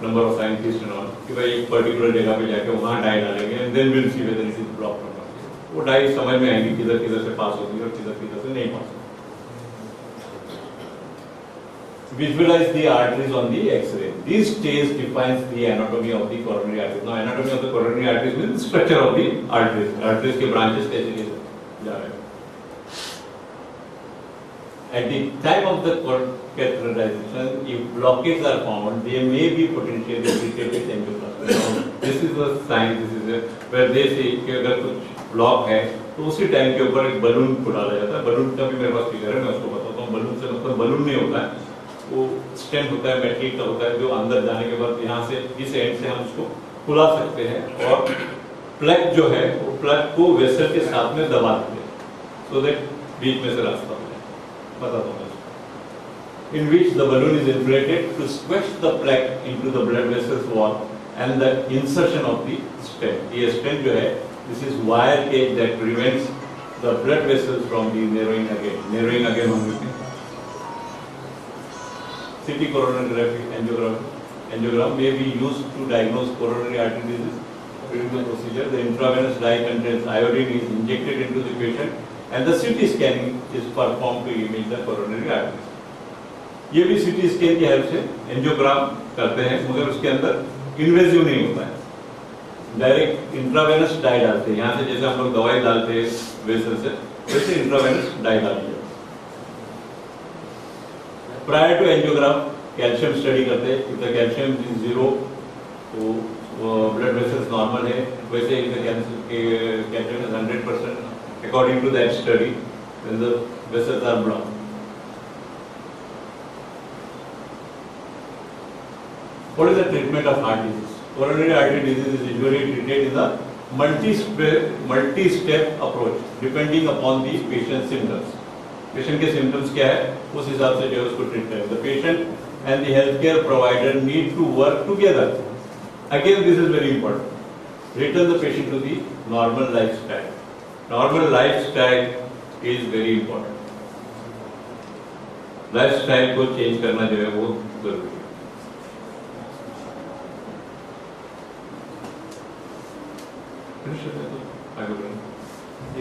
[SPEAKER 3] number of scientist and all, कि भाई एक पर्टिकुलर जगह पे जाके वहां डाई डालेंगे, and then will see whether it is block or not. वो डाई समझ में आएगी किधर किधर से पास होगी और किधर किधर से नहीं पास होगी। Visualize the arteries on the X-ray. This stage defines the anatomy of the coronary arteries. Now, anatomy of the coronary arteries means the structure of the arteries. Arteries के branches कैसे कैसे जा रहे हैं. At the time of the catheterization, if blockades are found, they may be potentially treated with angioplasty. This is a sign. This is a, where they say कि अगर कुछ block है तो उसी टाइम के ऊपर एक बलून को डाला जाता है. बलून का भी मेरे पास फिगर है, मैं उसको बताता हूँ. बलून से मतलब बलून नहीं होता है, वो स्टेंट होता है, मेटल का होता है, जो अंदर जाने के बाद यहाँ से इस एंड से हम उसको खुला सकते हैं और प्लग जो है वो प्लग को वेसल के साथ में दबा देते हैं, सो दैट बीच में से रास्ता हो जाए. बताता हूँ. In which the balloon is inflated to squeeze the plug into the blood vessels wall and the insertion of the stent. ये stent जो है, this is wire cage that prevents the blood vessels from the narrowing again. Narrowing again हम लिखते हैं. CT coronary angiogram may be used to diagnose coronary artery disease. During the procedure, the intravenous dye contains iodine is injected into the patient, and the CT scanning is performed to image the coronary arteries. ये भी CT scan की help से angiogram करते हैं, मगर उसके अंदर invasive नहीं होता है. डायरेक्ट इंट्रावेनस डाई डालते हैं. यहाँ से जैसे हम लोग दवाई डालते हैं वेसल से, वैसे इंट्रावेनस डाई डालते हैं. Prior to angiogram calcium study करते हैं. इफ द कैल्शियम इज 0 तो ब्लड वेसल्स नॉर्मल है. वैसे if the calcium is 100% according to that study, then the vessels are blocked. What is the treatment of heart disease? Coronary artery disease is usually treated in a multi-step approach depending upon the patient's symptoms. Patient के symptoms क्या है, उस हिसाब से जो है उसको treat करें. The patient and the healthcare provider need to work together. Again, this is very important. Return the patient to the normal lifestyle. Normal lifestyle is very important. Lifestyle को change करना जो है वो जरूरी है.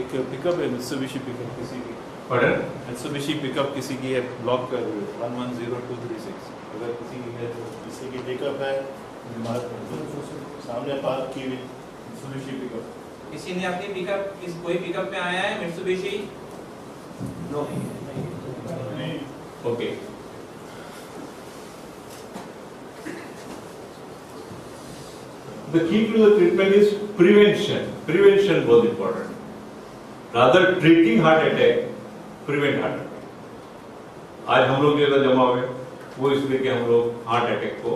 [SPEAKER 4] एक पिकअप है मित्सुबिशी पिकअप किसी की.
[SPEAKER 3] Pardon?
[SPEAKER 4] मित्सुबिशी पिकअप किसी की है, ब्लॉक कर 110236. अगर किसी की है तो
[SPEAKER 5] किसी की पिकअप है सामने पार्क की हुई मित्सुबिशी पिकअप.
[SPEAKER 6] किसी ने अपनी पिकअप कोई पिकअप में आया है Mitsubishi? No.
[SPEAKER 3] Okay. The key to the treatment is prevention. Prevention was important. Rather treating heart attack, prevent heart attack. आज हम लोग जो जमा हुए वो इसलिए कि हम लोग हार्ट अटैक को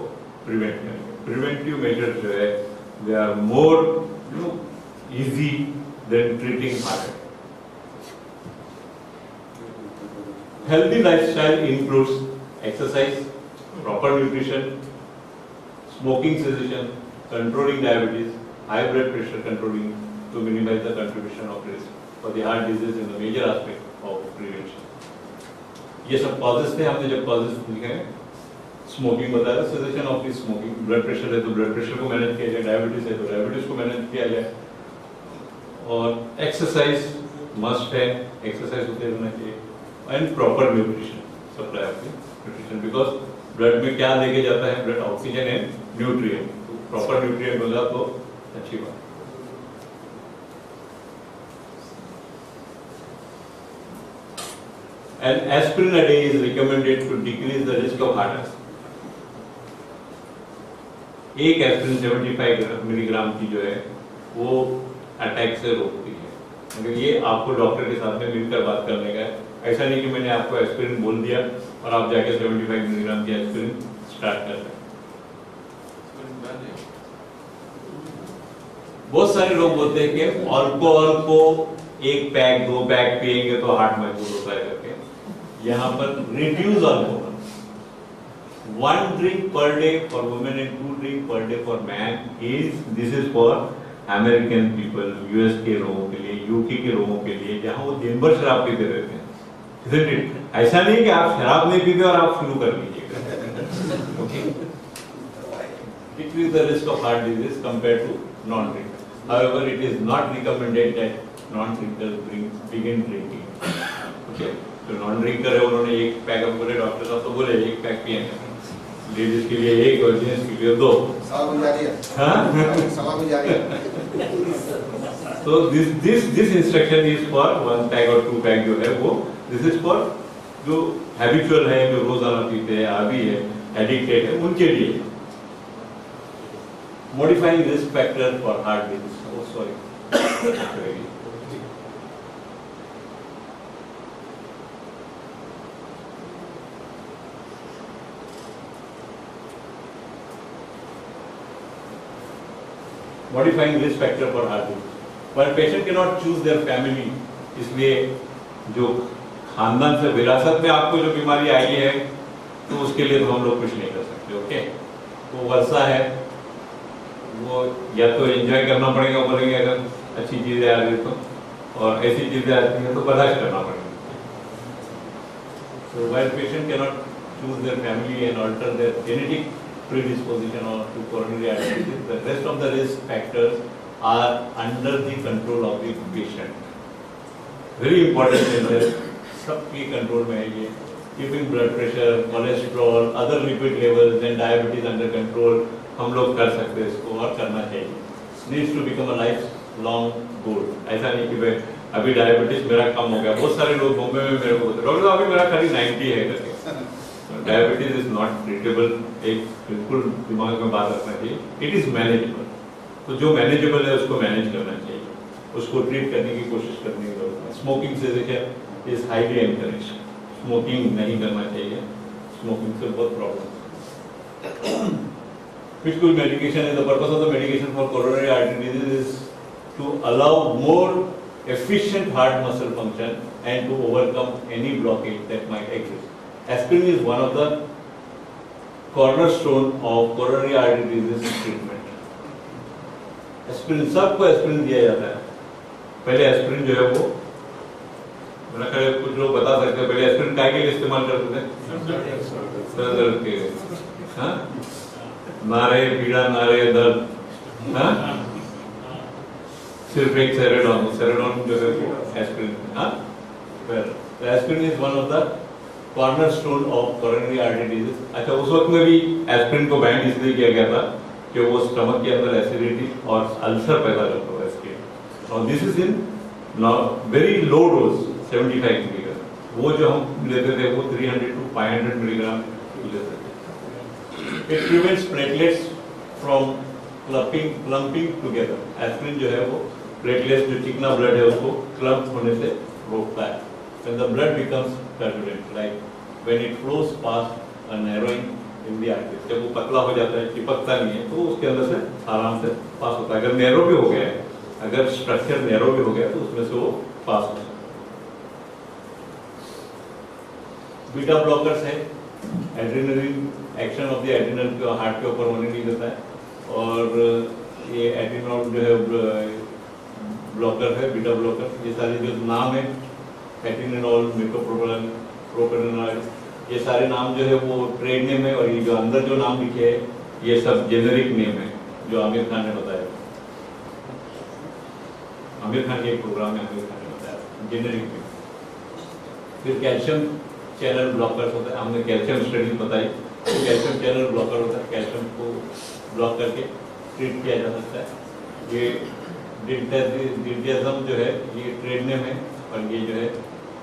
[SPEAKER 3] प्रिवेंट करेंगे. प्रिवेंटिव मेजर्स जो है they are more easy than treating heart attack. Healthy lifestyle includes exercise, proper nutrition, smoking cessation, controlling diabetes, high blood pressure controlling to minimize the contribution of risk for the heart disease in the major aspect of prevention. ये सब causes थे. हमने जब causes लिखे हैं, smoking बताया, cessation of the smoking. Blood pressure है तो ब्लड प्रेशर को मैनेज किया जाए, डायबिटीज है तो डायबिटीज को मैनेज किया जाए, और एक्सरसाइज मस्ट है, एक्सरसाइज होते रहना चाहिए, and proper nutrition, supply of nutrition. Because blood में क्या लेके जाता है, blood oxygen and nutrient. Proper nutrient मिला तो अच्छी बात. And aspirin a day is recommended to decrease the risk of heart attack. एक एस्पिरिन 75 मिलीग्राम की जो है वो अटैक से रोकती है. अगर ये आपको डॉक्टर के साथ में मिलकर बात करने का है. ऐसा नहीं कि मैंने आपको एस्पिरिन बोल दिया और आप जाके 75 मिलीग्राम की एस्पिरिन स्टार्ट कर रहे हैं. बहुत सारे लोग बोलते हैं कि अल्कोहल को 1 पैक 2 पैक पिएंगे तो हार्ट मजबूत होता है करके। यहाँ पर reduce alcohol, 1 drink per day for women and 2 drink per day for man this is for American people, US के लोगों के लिए, यूके के लोगों के लिए, जहाँ वो दिन भर शराब पीते रहते हैं। Isn't it? ऐसा नहीं कि आप शराब नहीं पीते और आप शुरू कर लीजिएगा। Okay. Decrease the risk of heart disease compared to non-drinker. However, it is not recommended that non-drinkers begin drinking. Okay. जो नॉन-ड्रिंकर है उन्होंने 1 पैक अब बोले, डॉक्टर साहब तो बोले 1 पैक पिएंगे, लेडीज के लिए 1 और जेंट्स के लिए 2। So this instruction is for 1 pack और 2 पैक जो है वो this is for जो हैबिचुअल है, जो रोजाना पीते हैं, आदी है, एडिक्टेड है, उनके लिए। Modifying risk factor for heart disease. Oh sorry. Modifying risk factor for heart disease. But patient cannot choose their family. इसलिए जो खानदान से विरासत में आपको जो बीमारी आई है तो उसके लिए तो हम लोग कुछ नहीं कर सकते। ओके, वो वर्षा है, वो या तो एंजॉय करना पड़ेगा, बोलेंगे अगर अच्छी चीजें आ रही तो, और ऐसी चीजें आती हैं तो बर्दाश्त करना पड़ेगा। So while patient cannot choose their family and alter their genetic predisposition or to coronary artery disease, the rest of the risk factors are under the control of the patient. Very important है that सबकी control में है ये। Keeping blood pressure, cholesterol, other lipid levels and diabetes under control हम लोग कर सकते हैं इसको और करना चाहिए। Needs to become a lifelong goal. ऐसा नहीं कि भाई अभी डायबिटीज मेरा कम हो गया। बहुत सारे लोग बॉम्बे में मेरे को बोलते हैं डॉक्टर साहब अभी मेरा खाली 90 है करके। डायबिटीज इज नॉट ट्रीटेबल, एक बिल्कुल दिमाग में बात रखना चाहिए। इट इज मैनेजेबल, तो जो मैनेजेबल है उसको मैनेज करना चाहिए, उसको ट्रीट करने की कोशिश करने की जरूरत है। स्मोकिंग से देखिए इज हाईली एनकरेज, स्मोकिंग नहीं करना चाहिए, स्मोकिंग से बहुत problem. Which good medication is the purpose of the medication for coronary artery disease is to allow more efficient heart muscle function and to overcome any blockage that might exist. Aspirin is one of the cornerstone of coronary artery disease treatment. Aspirin, सबको aspirin दिया जाता है। पहले aspirin जो है वो मैंने कहा कुछ लोग बता सकते हैं पहले एस्पिरिन काय के लिए इस्तेमाल करते थे? सर दर्द के लिए। हाँ, नारे पीड़ा नारे दर्द, हाँ, सिर्फ एक सेरेडोन जो है एस्पिरिन। हाँ, aspirin is one of the cornerstone of coronary artery disease. अच्छा, उस वक्त में भी एस्पिरिन को बैन इसलिए किया गया था कि वो स्टमक के अंदर एसिडिटी और अल्सर पैदा करता है इसके। और this is in very low dose 75 milligram. वो जो हम लेते थे वो 300 to 500 मिलीग्राम लेते थे। It prevents platelets from clumping together. Aspirin जो है वो प्लेटलेट्स जो चिकना ब्लड है उसको क्लम्प होने से रोकता है। When the blood becomes turbulent, like when it flows past a narrowing in the artery, जब वो पतला हो जाता है, चिपकता नहीं है, तो उसके अंदर से आराम से पास होता है। अगर नैरो भी हो गया है, अगर स्ट्रक्चर नैरो भी हो गया तो उसमें से वो पास होता है। बीटा ब्लॉकर्स है, adrenaline action of the adrenal heart के ऊपर होने नहीं देता है, और ये एड्रेनल जो है ब्लॉकर है, बीटा ब्लॉकर। ये सारे जो नाम है एटिनिनॉल, मेटोप्रोपेनॉल, ये सारे नाम जो है वो ट्रेड नेम है, और ये जो अंदर जो नाम लिखे हैं ये सब जेनेरिक नेम है जो आमिर खान ने बताया। आमिर खान के एक प्रोग्राम में आमिर खान ने बताया जेनेरिक नेम। फिर कैल्शियम चैनल ब्लॉकर्स होता है, हमने कैल्शियम स्टडी बताई। तो कैल्शियम चैनल ब्लॉकर होता है, कैल्शियम को ब्लॉक करके ट्रीट किया जा सकता है। ये डिल्टेजम जो है ये ट्रेड नेम है, और ये जो है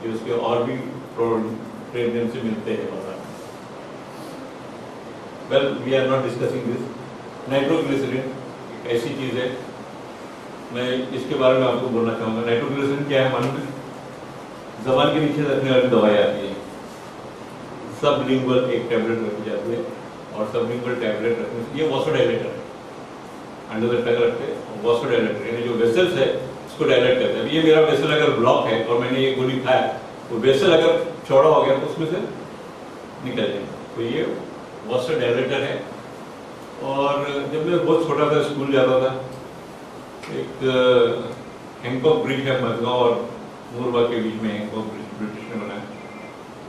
[SPEAKER 3] ये उसके और भी ट्रेड नेम से मिलते हैं बाजार में। Well, we are not discussing this. Nitroglycerin ऐसी चीज है, मैं इसके बारे में आपको बोलना चाहूँगा। नाइट्रोग्लिसरीन क्या है मालूम है? जबान के नीचे रखने वाली दवाई आती है, सबलिंगुअल एक टैबलेट रखी जाती है, और सबलिंगुअल टैबलेट रखने से ये वासोडाइलेटर है। अंडर द टग रखते हैं, वासोडाइलेटर यानी जो वेसल्स है उसको डायलेट करते हैं। अब ये मेरा वेसल अगर ब्लॉक है और मैंने ये गोली खाया तो वेसल अगर चौड़ा हो गया तो उसमें से निकल जाएगा। तो ये वासोडाइलेटर है। और जब मैं बहुत छोटा था, स्कूल जाता था, एक हैंकॉक ब्रिज है मडगांव और मोरबा के बीच में, हैंकॉक ब्रिज ब्रिटिश ने बनाया।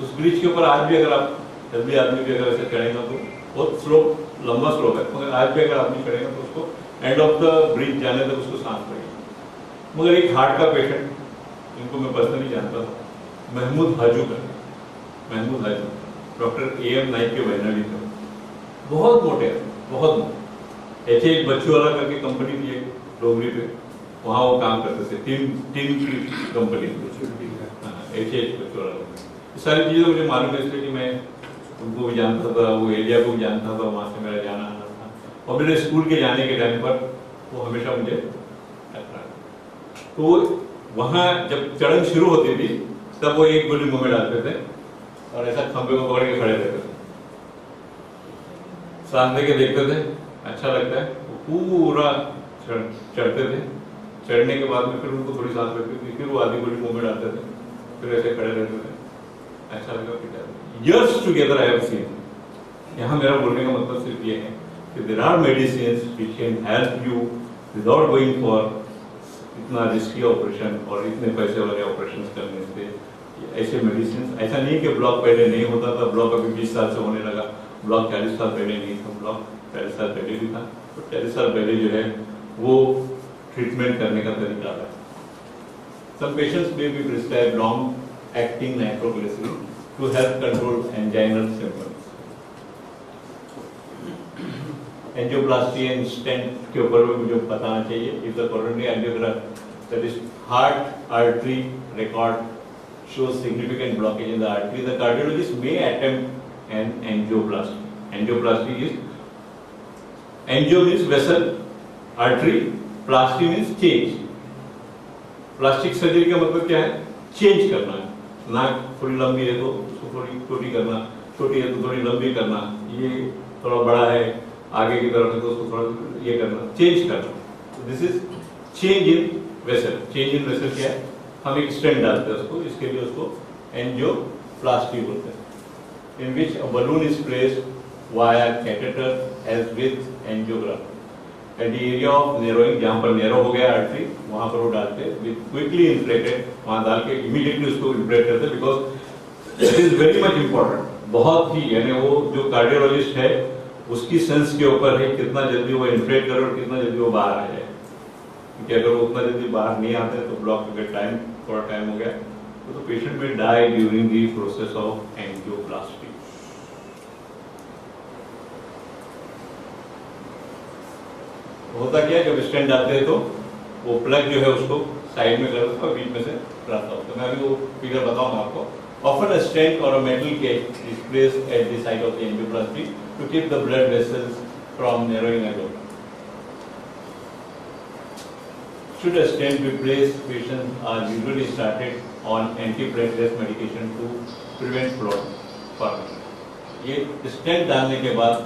[SPEAKER 3] उस ब्रिज के ऊपर आज भी अगर आप जल्दी आदमी भी अगर ऐसे चढ़ेगा तो बहुत स्लोप, लंबा स्लोप है, मगर आज भी अगर आदमी चढ़ेगा तो उसको एंड ऑफ द ब्रिज जाने तक उसको सांस लगेगी। मगर एक हार्ट का पेशेंट, जिनको मैं पर्सनली जानता था, महमूद हाजू करके, महमूद हाजू डॉक्टर AM नाइक के वैज्ञानिक थे, बहुत मोटे, बहुत मोटे। ऐसे एक बच्चों वाला करके कंपनी थी एक डोगरी पे, वहाँ वो काम करते थे, टीम की कंपनी ऐसे एक बच्चों वाला। सारी चीज़ें मुझे मालूम है इसलिए कि मैं उनको भी जानता था, वो एरिया को भी जानता था, वहाँ से मेरा जाना आना था। और मेरे स्कूल के जाने के टाइम पर वो हमेशा मुझे टकरा। तो वहाँ जब चढ़न शुरू होती थी तब वो एक गोली मुँह में डालते थे और ऐसा खंबे को पकड़ के खड़े रहते थे, सांस दे के देखते थे, अच्छा लगता है। वो पूरा चढ़ते थे, चढ़ने के बाद में फिर उनको थोड़ी सांस लगती थी, फिर वो आधी गोली मुँह में डालते थे, फिर ऐसे खड़े रहते थे, अच्छा लगा। Years together I have seen. यहाँ मेरा बोलने का मतलब सिर्फ ये है कि there are medicines which can help you without going for इतना रिस्की ऑपरेशन और इतने पैसे वाले ऑपरेशन करने से। ऐसे मेडिसिन, ऐसा नहीं कि ब्लॉक पहले नहीं होता था, ब्लॉक अभी 20 साल से होने लगा, ब्लॉक 40 साल पहले नहीं था, ब्लॉक 40 साल पहले भी था, तो 40 साल पहले जो है वो ट्रीटमेंट करने का तरीका है। Some patients may be prescribed long-acting nitroglycerin to help control anginal symptoms. Angioplasty and stent के ऊपर भी मुझे बताना चाहिए। If the coronary angiogram, that is heart artery record, shows significant blockage in the artery, the cardiologist may attempt an angioplasty. Angioplasty is, angio means vessel, artery, plasty means change. Plastic surgery का मतलब क्या है? Change करना है। नाक थोड़ी लंबी है तो उसको थोड़ी छोटी करना, छोटी है तो थोड़ी लंबी करना, ये थोड़ा बड़ा है आगे की तरफ है तो उसको थोड़ा ये करना, चेंज करना। This is change in vessel. Change in vessel क्या है? हम एक स्टेंट डालते हैं उसको, इसके लिए उसको एंजियोप्लास्टी बोलते हैं, in which a balloon is placed via catheter as with angiogram at the area of narrowing, जहाँ पर नैरो हो गया आर्टरी वहाँ पर वो डालते हैं, विथ क्विकली इन्फ्लेटेड, वहाँ डाल के इमीडिएटली उसको इन्फ्लेट करते हैं, because it is very much important, बहुत ही, यानी वो जो कार्डियोलॉजिस्ट है उसकी सेंस के ऊपर है कितना जल्दी वो इन्फ्लेट करे और कितना जल्दी वो बाहर आ जाए। क्योंकि अगर वो उतना जल्दी बाहर नहीं आते तो ब्लॉक अगर थोड़ा टाइम हो गया तो पेशेंट में dye during the process of angioplasty. होता क्या है, जब स्टेंट डालते हैं तो वो प्लग जो है उसको साइड में कर देता है, बीच में से रहता है। तो मैं अभी वो फिगर बताऊंगा आपको। Often a stent or a metal cage is placed at the site of the angioplasty to keep the blood vessels from narrowing at all. Should a stent be placed, patients are usually started on antiplatelet medication to prevent clot formation. ये stent डालने के बाद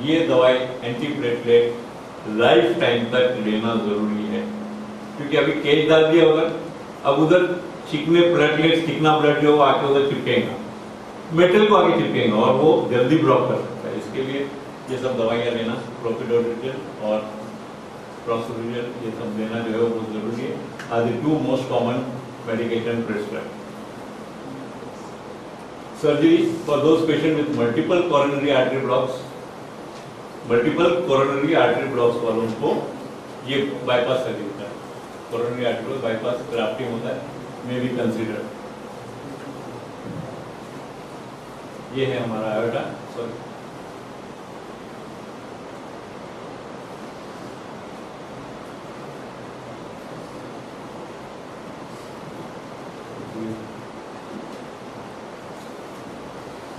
[SPEAKER 3] ये दवाई antiplatelet life time तक लेना जरूरी है, क्योंकि अभी केज डाल दिया होगा, अब उधर चिकने प्लेटलेट्स, चिकना ब्लड जो आके उधर चिपकेगा, मेटल को आगे चिपकेगा और वो जल्दी ब्लॉक कर सकता है। इसके लिए ये सब दवाइयाँ लेना, प्रोपिडोनिल और प्रोसोनिल, ये सब लेना जो है वो बहुत जरूरी है। Are the two most common medication prescribed. Surgery for those patient with multiple coronary artery blocks, multiple coronary artery blocks वालों को ये बाईपास सर्जरी होता है। Coronary artery block bypass grafting होता है, may be considered। ये है हमारा आयोटा, सॉरी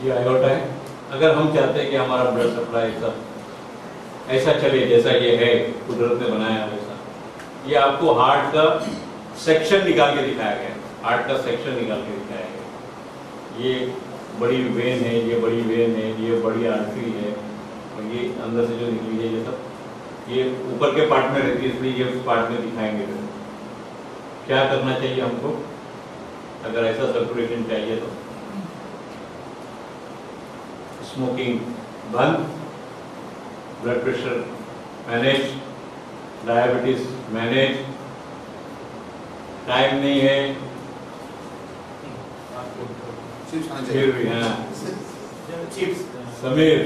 [SPEAKER 3] ये आयोटा है। अगर हम चाहते हैं कि हमारा ब्लड सप्लाई सब ऐसा चले जैसा ये है, कुदरत ने बनाया वैसा, ये आपको हार्ट का सेक्शन निकाल के दिखाया गया, हार्ट का सेक्शन निकाल के दिखाया गया। ये बड़ी वेन है, ये बड़ी वेन है, ये बड़ी आर्टरी है, और ये अंदर से जो निकली है ये सब ये ऊपर के पार्ट में रहती है, इसलिए ये उस पार्ट में दिखाएंगे। क्या करना चाहिए हमको अगर ऐसा सर्कुलेशन चाहिए तो? स्मोकिंग बंद, blood pressure manage, diabetes manage, time नहीं है फिर भी, हाँ समीर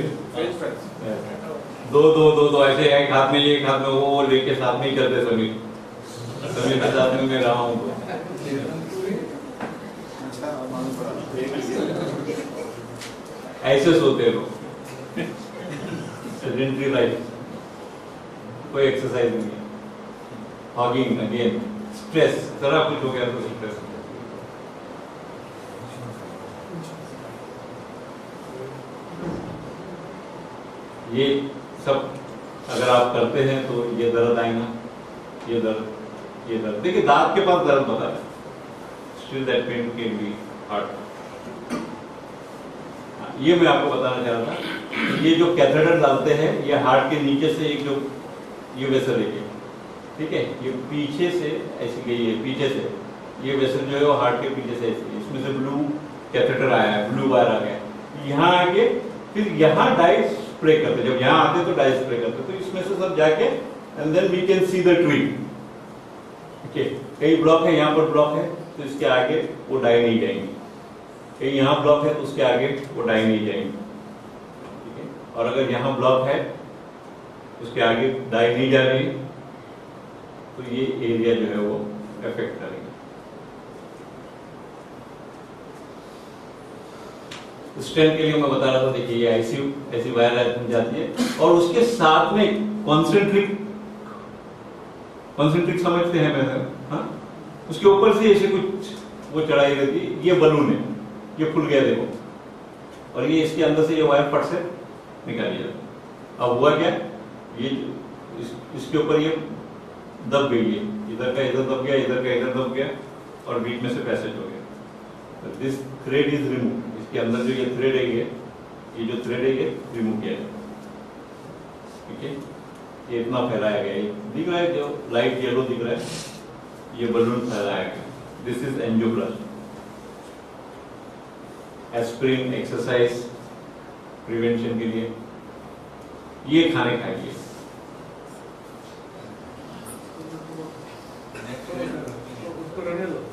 [SPEAKER 3] दो ऐसे एक हाथ में ये एक हाथ में वो लेके साथ में ही करते समीर के साथ में मैं रहा हूँ। ऐसे सोते लोग, सेडेंटरी लाइफ, कोई एक्सरसाइज नहीं है, हॉगिंग अगेन, स्ट्रेस, जरा कुछ हो गया तो स्ट्रेस। ये सब अगर आप करते हैं तो ये दर्द आएगा, ये दर्द देखिए दांत के पास दर्द बता है, still that pain can be heart. ये मैं आपको बताना चाह रहा था, ये जो कैथेटर डालते हैं ये हार्ट के नीचे से एक जो ये वेसल है, ठीक है, ये पीछे से ऐसी गई है, पीछे से ये वेसल जो है वो हार्ट के पीछे से ऐसी, इसमें से ब्लू कैथेटर आया है, ब्लू वायर आ गया, यहाँ आके फिर यहाँ डाई स्प्रे करते, जब यहाँ आते तो डाई स्प्रे करते, तो इसमें से सब जाके and then we can see the twig. ठीक है, कई ब्लॉक है, यहाँ पर ब्लॉक है तो इसके आगे वो डाई नहीं जाएंगे, कहीं यहाँ ब्लॉक है तो उसके आगे वो डाई नहीं जाएंगे, ठीक है, और अगर यहाँ ब्लॉक है उसके आगे डाई नहीं जा रही तो ये एरिया जो है वो अफेक्ट करेगा। स्टेंट के लिए मैं बता रहा था, देखिए ये ऐसी वायर जाती है और उसके साथ में कॉन्सेंट्रिक समझते हैं मैंने, हाँ, उसके ऊपर से ऐसे कुछ वो चढ़ाई रहती है, ये बलून है, ये फुल गया देखो, और ये इसके अंदर से ये वायर फट से निकाली जाती। अब हुआ क्या, ये इसके ऊपर ये दब गई है, इधर का इधर दब गया, इधर का इधर दब गया और बीच में से पैसेज हो गया। दिस थ्रेड इज रिमूव, इसके अंदर जो ये थ्रेड है, ये जो थ्रेड है ये रिमूव किया जाए, ठीक है। ये इतना फैलाया गया, ये दिख रहा है जो लाइट येलो दिख रहा है, ये बलून फैलाया गया। This is angioplasty. Aspirin exercise prevention के लिए ये खाने खाइए।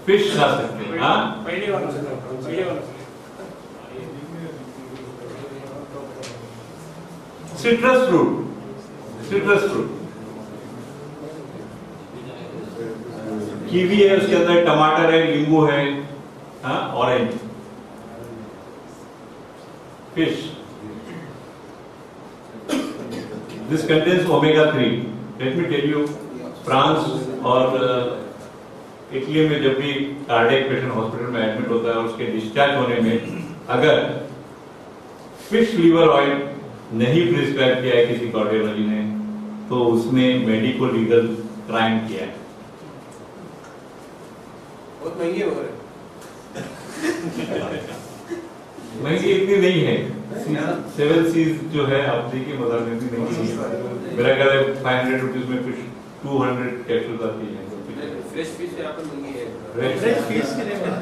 [SPEAKER 3] फिश खा सकते हैं, हाँ, सिट्रस फ्रूट कीवी है, उसके अंदर टमाटर है, नींबू है, हाँ, orange. Fish, this contains omega 3। Let me tell you, France और इटली में जब भी कार्डियक पेशेंट हॉस्पिटल में एडमिट होता है और उसके डिस्चार्ज होने में अगर फिश लीवर ऑयल नहीं प्रिस्क्राइब किया है किसी कार्डियोलॉजी ने तो उसने मेडिको लीगल क्राइम किया है।
[SPEAKER 1] बहुत महंगी हो रही
[SPEAKER 3] महंगी इतनी नहीं है, 7 सीज जो है आप देखिए बता देती नहीं है, मेरा ख्याल है 500 रुपीज में फिश 200 कैप्सूल आती है।
[SPEAKER 1] फ्रेश फिश यहाँ पर महंगी है,
[SPEAKER 3] फ्रेश फिश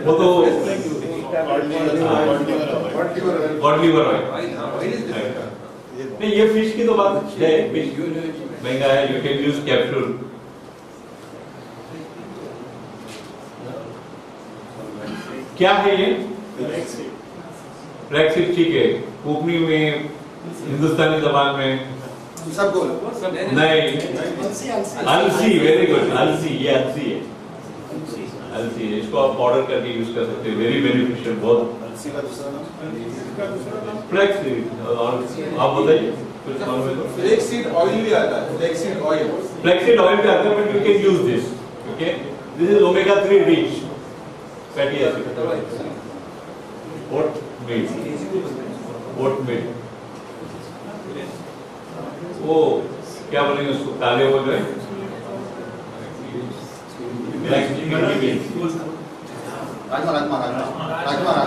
[SPEAKER 3] वो तो कॉड लीवर ऑयल नहीं, ये फिश की तो बात है, फिश महंगा है, यू कैन यूज कैप्सूल। क्या है ये? फ्लैक्सीड, ठीक है, कोकनी में, हिंदुस्तानी जबान में
[SPEAKER 7] सब बोलो
[SPEAKER 3] नहीं, अलसी, वेरी गुड, अलसी, ये अलसी है, अलसी है, इसको आप पाउडर करके यूज कर सकते हैं, वेरी बेनिफिशियल, बहुत।
[SPEAKER 7] अलसी का दूसरा नाम
[SPEAKER 3] फ्लैक्सीड, और आप बताइए कुछ मालूम है तो?
[SPEAKER 7] फ्लैक्सीड ऑयल भी आता है, फ्लैक्सीड ऑयल
[SPEAKER 3] भी आता है, but you can use this, okay, this is omega 3 rich fatty acid. Oat milk, वो क्या बोलेंगे उसको, काले वो जो है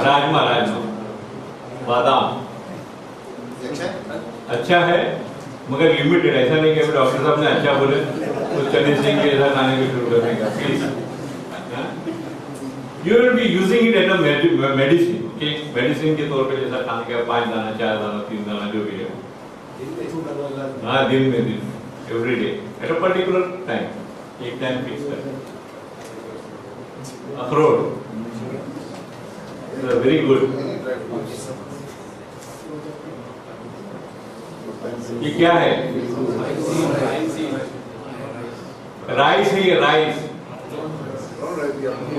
[SPEAKER 7] राजमा
[SPEAKER 3] बादाम, अच्छा है, मगर लिमिटेड, ऐसा नहीं कि डॉक्टर साहब ने अच्छा बोले तो चने सिंह के ऐसा खाने को शुरू करने का, please. You will be using it at a medicine, okay, medicine के तौर पे जैसा खाने का 5 दाना 4 दाना 3 दाना जो भी है, हाँ दिन में every day at a particular time, एक टाइम फिक्स कर। अखरोट वेरी गुड। ये क्या है? राइस है, ये राइस,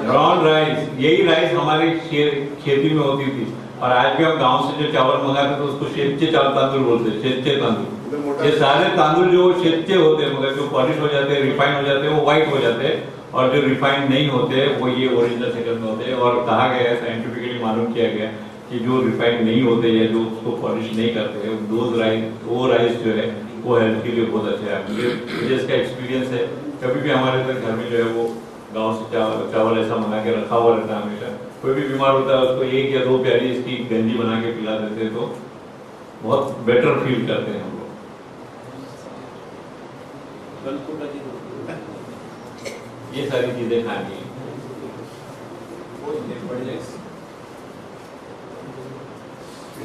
[SPEAKER 3] ब्राउन राइस। यही राइस हमारी खेती में होती थी, और आज भी हम गांव से जो चावल मंगाते तो उसको शेतचे तांदूल बोलते हैं, शेतचे तांदूल। ये सारे तांदूल जो शेतचे होते हैं, मगर जो पॉलिश हो जाते हैं, रिफाइन हो जाते हैं, वो व्हाइट हो जाते हैं, और जो रिफाइंड नहीं होते वो ये ओरिजिनल सेकंड में होते हैं। और कहा गया है, साइंटिफिकली मालूम किया गया कि जो रिफाइंड नहीं होते या जो उसको पॉलिश नहीं करते हैं, वो राइस जो है वो हेल्थ के लिए बहुत अच्छा है। मुझे इसका एक्सपीरियंस है, कभी भी हमारे घर में जो है वो गांव से चावल ऐसा मंगा के रखा हुआ रहता है हमेशा। कोई भी बीमार होता है उसको 1 या 2 प्याली इसकी गंजी बना के पिला देते हैं, तो बहुत बेटर फील करते हैं हम लोग। ये सारी चीजें खानी है।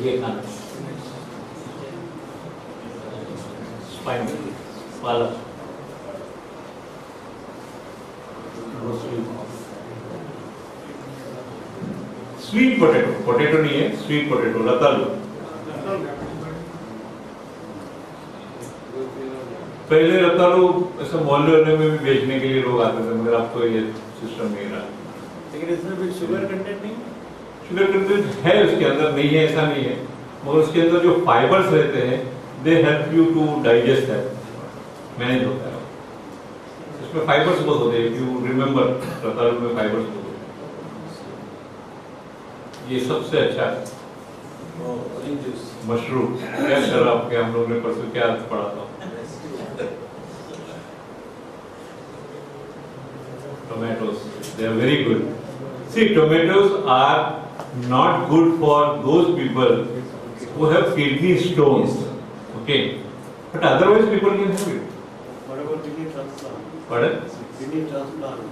[SPEAKER 3] ये खाना पालक, स्वीट पोटैटो नहीं है, स्वीट पोटैटो, रतालू। पहले रतालू ऐसे मोहल्ले में भी बेचने के लिए लोग आते थे, मगर अब तो ये सिस्टम नहीं रहा।
[SPEAKER 5] लेकिन इसमें भी शुगर कंटेंट नहीं,
[SPEAKER 3] शुगर कंटेंट है उसके अंदर, नहीं है ऐसा नहीं है, मगर उसके अंदर जो फाइबर्स रहते हैं they help you to digest that, manage होता है। इसमें फाइबर्स बहुत होते हैं, यू रिमेम्बर रतालू में फाइबर्स बहुत होते हैं। ये सबसे अच्छा मशरूम, क्या शराब के हम लोग ने परसों क्या पढ़ा था, tomatoes, they are very good. See, tomatoes are not good for those people who have kidney stones, okay, but otherwise people can have it.
[SPEAKER 5] what about kidney transplant?
[SPEAKER 3] Pardon?
[SPEAKER 5] Kidney transplant,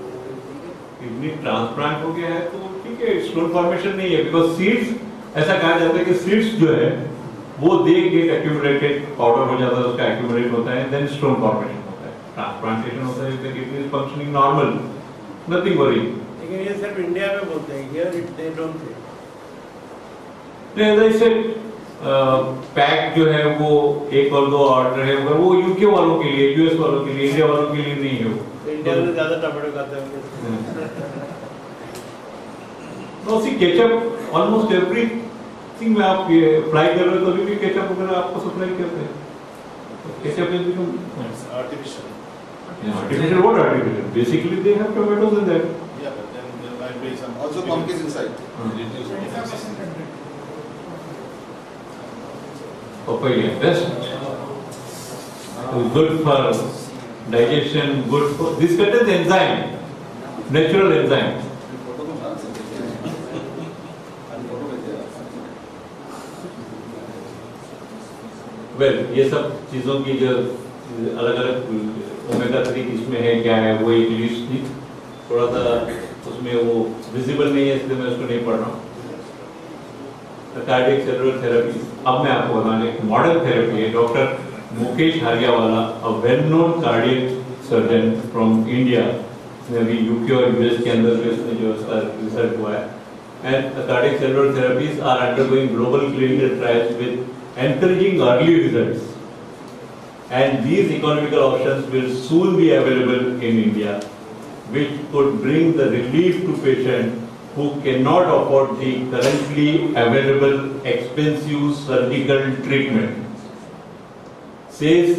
[SPEAKER 3] kidney transplant हो गया है तो ठीक है, stone formation नहीं है, because seeds, ऐसा कहा जाता है कि सीड्स जो है वो दे गेट एक्यूमुलेटेड, पाउडर हो जाता है, उसका एक्यूमुलेट होता है, देन स्टोन फॉर्मेशन होता है, ट्रांसप्लांटेशन होता है, the kidney is functioning normal, nothing worry.
[SPEAKER 5] लेकिन ये सिर्फ इंडिया में बोलते हैं, here it they don't say.
[SPEAKER 3] जैसे पैक जो है वो 1 और 2 ऑर्डर है, मगर वो यूके वालों के लिए, यूएस वालों के लिए, इंडिया वालों के लिए नहीं है वो।
[SPEAKER 5] इंडिया में ज्यादा टमाटो खाते होंगे।
[SPEAKER 3] तो सी केचप ऑलमोस्ट एवरीथिंग में आप फ्राई कर रहे हो तो भी केचप वगैरह आपको सप्लाई करते हैं। Ketchup is become
[SPEAKER 5] artificial.
[SPEAKER 3] artificial. What artificial? Basically they have tomatoes in there.
[SPEAKER 5] Yeah, but then there might be some
[SPEAKER 7] Also pumpkins inside.
[SPEAKER 3] Papaya, best. Good for digestion, good for, this contains enzyme, natural enzyme. Well, ये सब चीजों की जो अलग अलग omega 3 इसमें है क्या है, वो एक लिस्ट थी, थोड़ा सा उसमें वो विजिबल नहीं है इसलिए मैं उसको नहीं पढ़ रहा हूँ। कार्डियक सेलुलर थेरेपी, अब मैं आपको बताने, एक मॉडर्न थेरेपी है। Doctor Mukesh Hariyawala, a well known cardiac surgeon from India, अभी यूके और यूएस के अंदर जो इसमें जो रिसर्च हुआ है, and cardiac cellular therapies are undergoing global clinical trials with encouraging early results, and these economical options will soon be available in India, which could bring the relief to patients who cannot afford the currently available expensive surgical treatment, says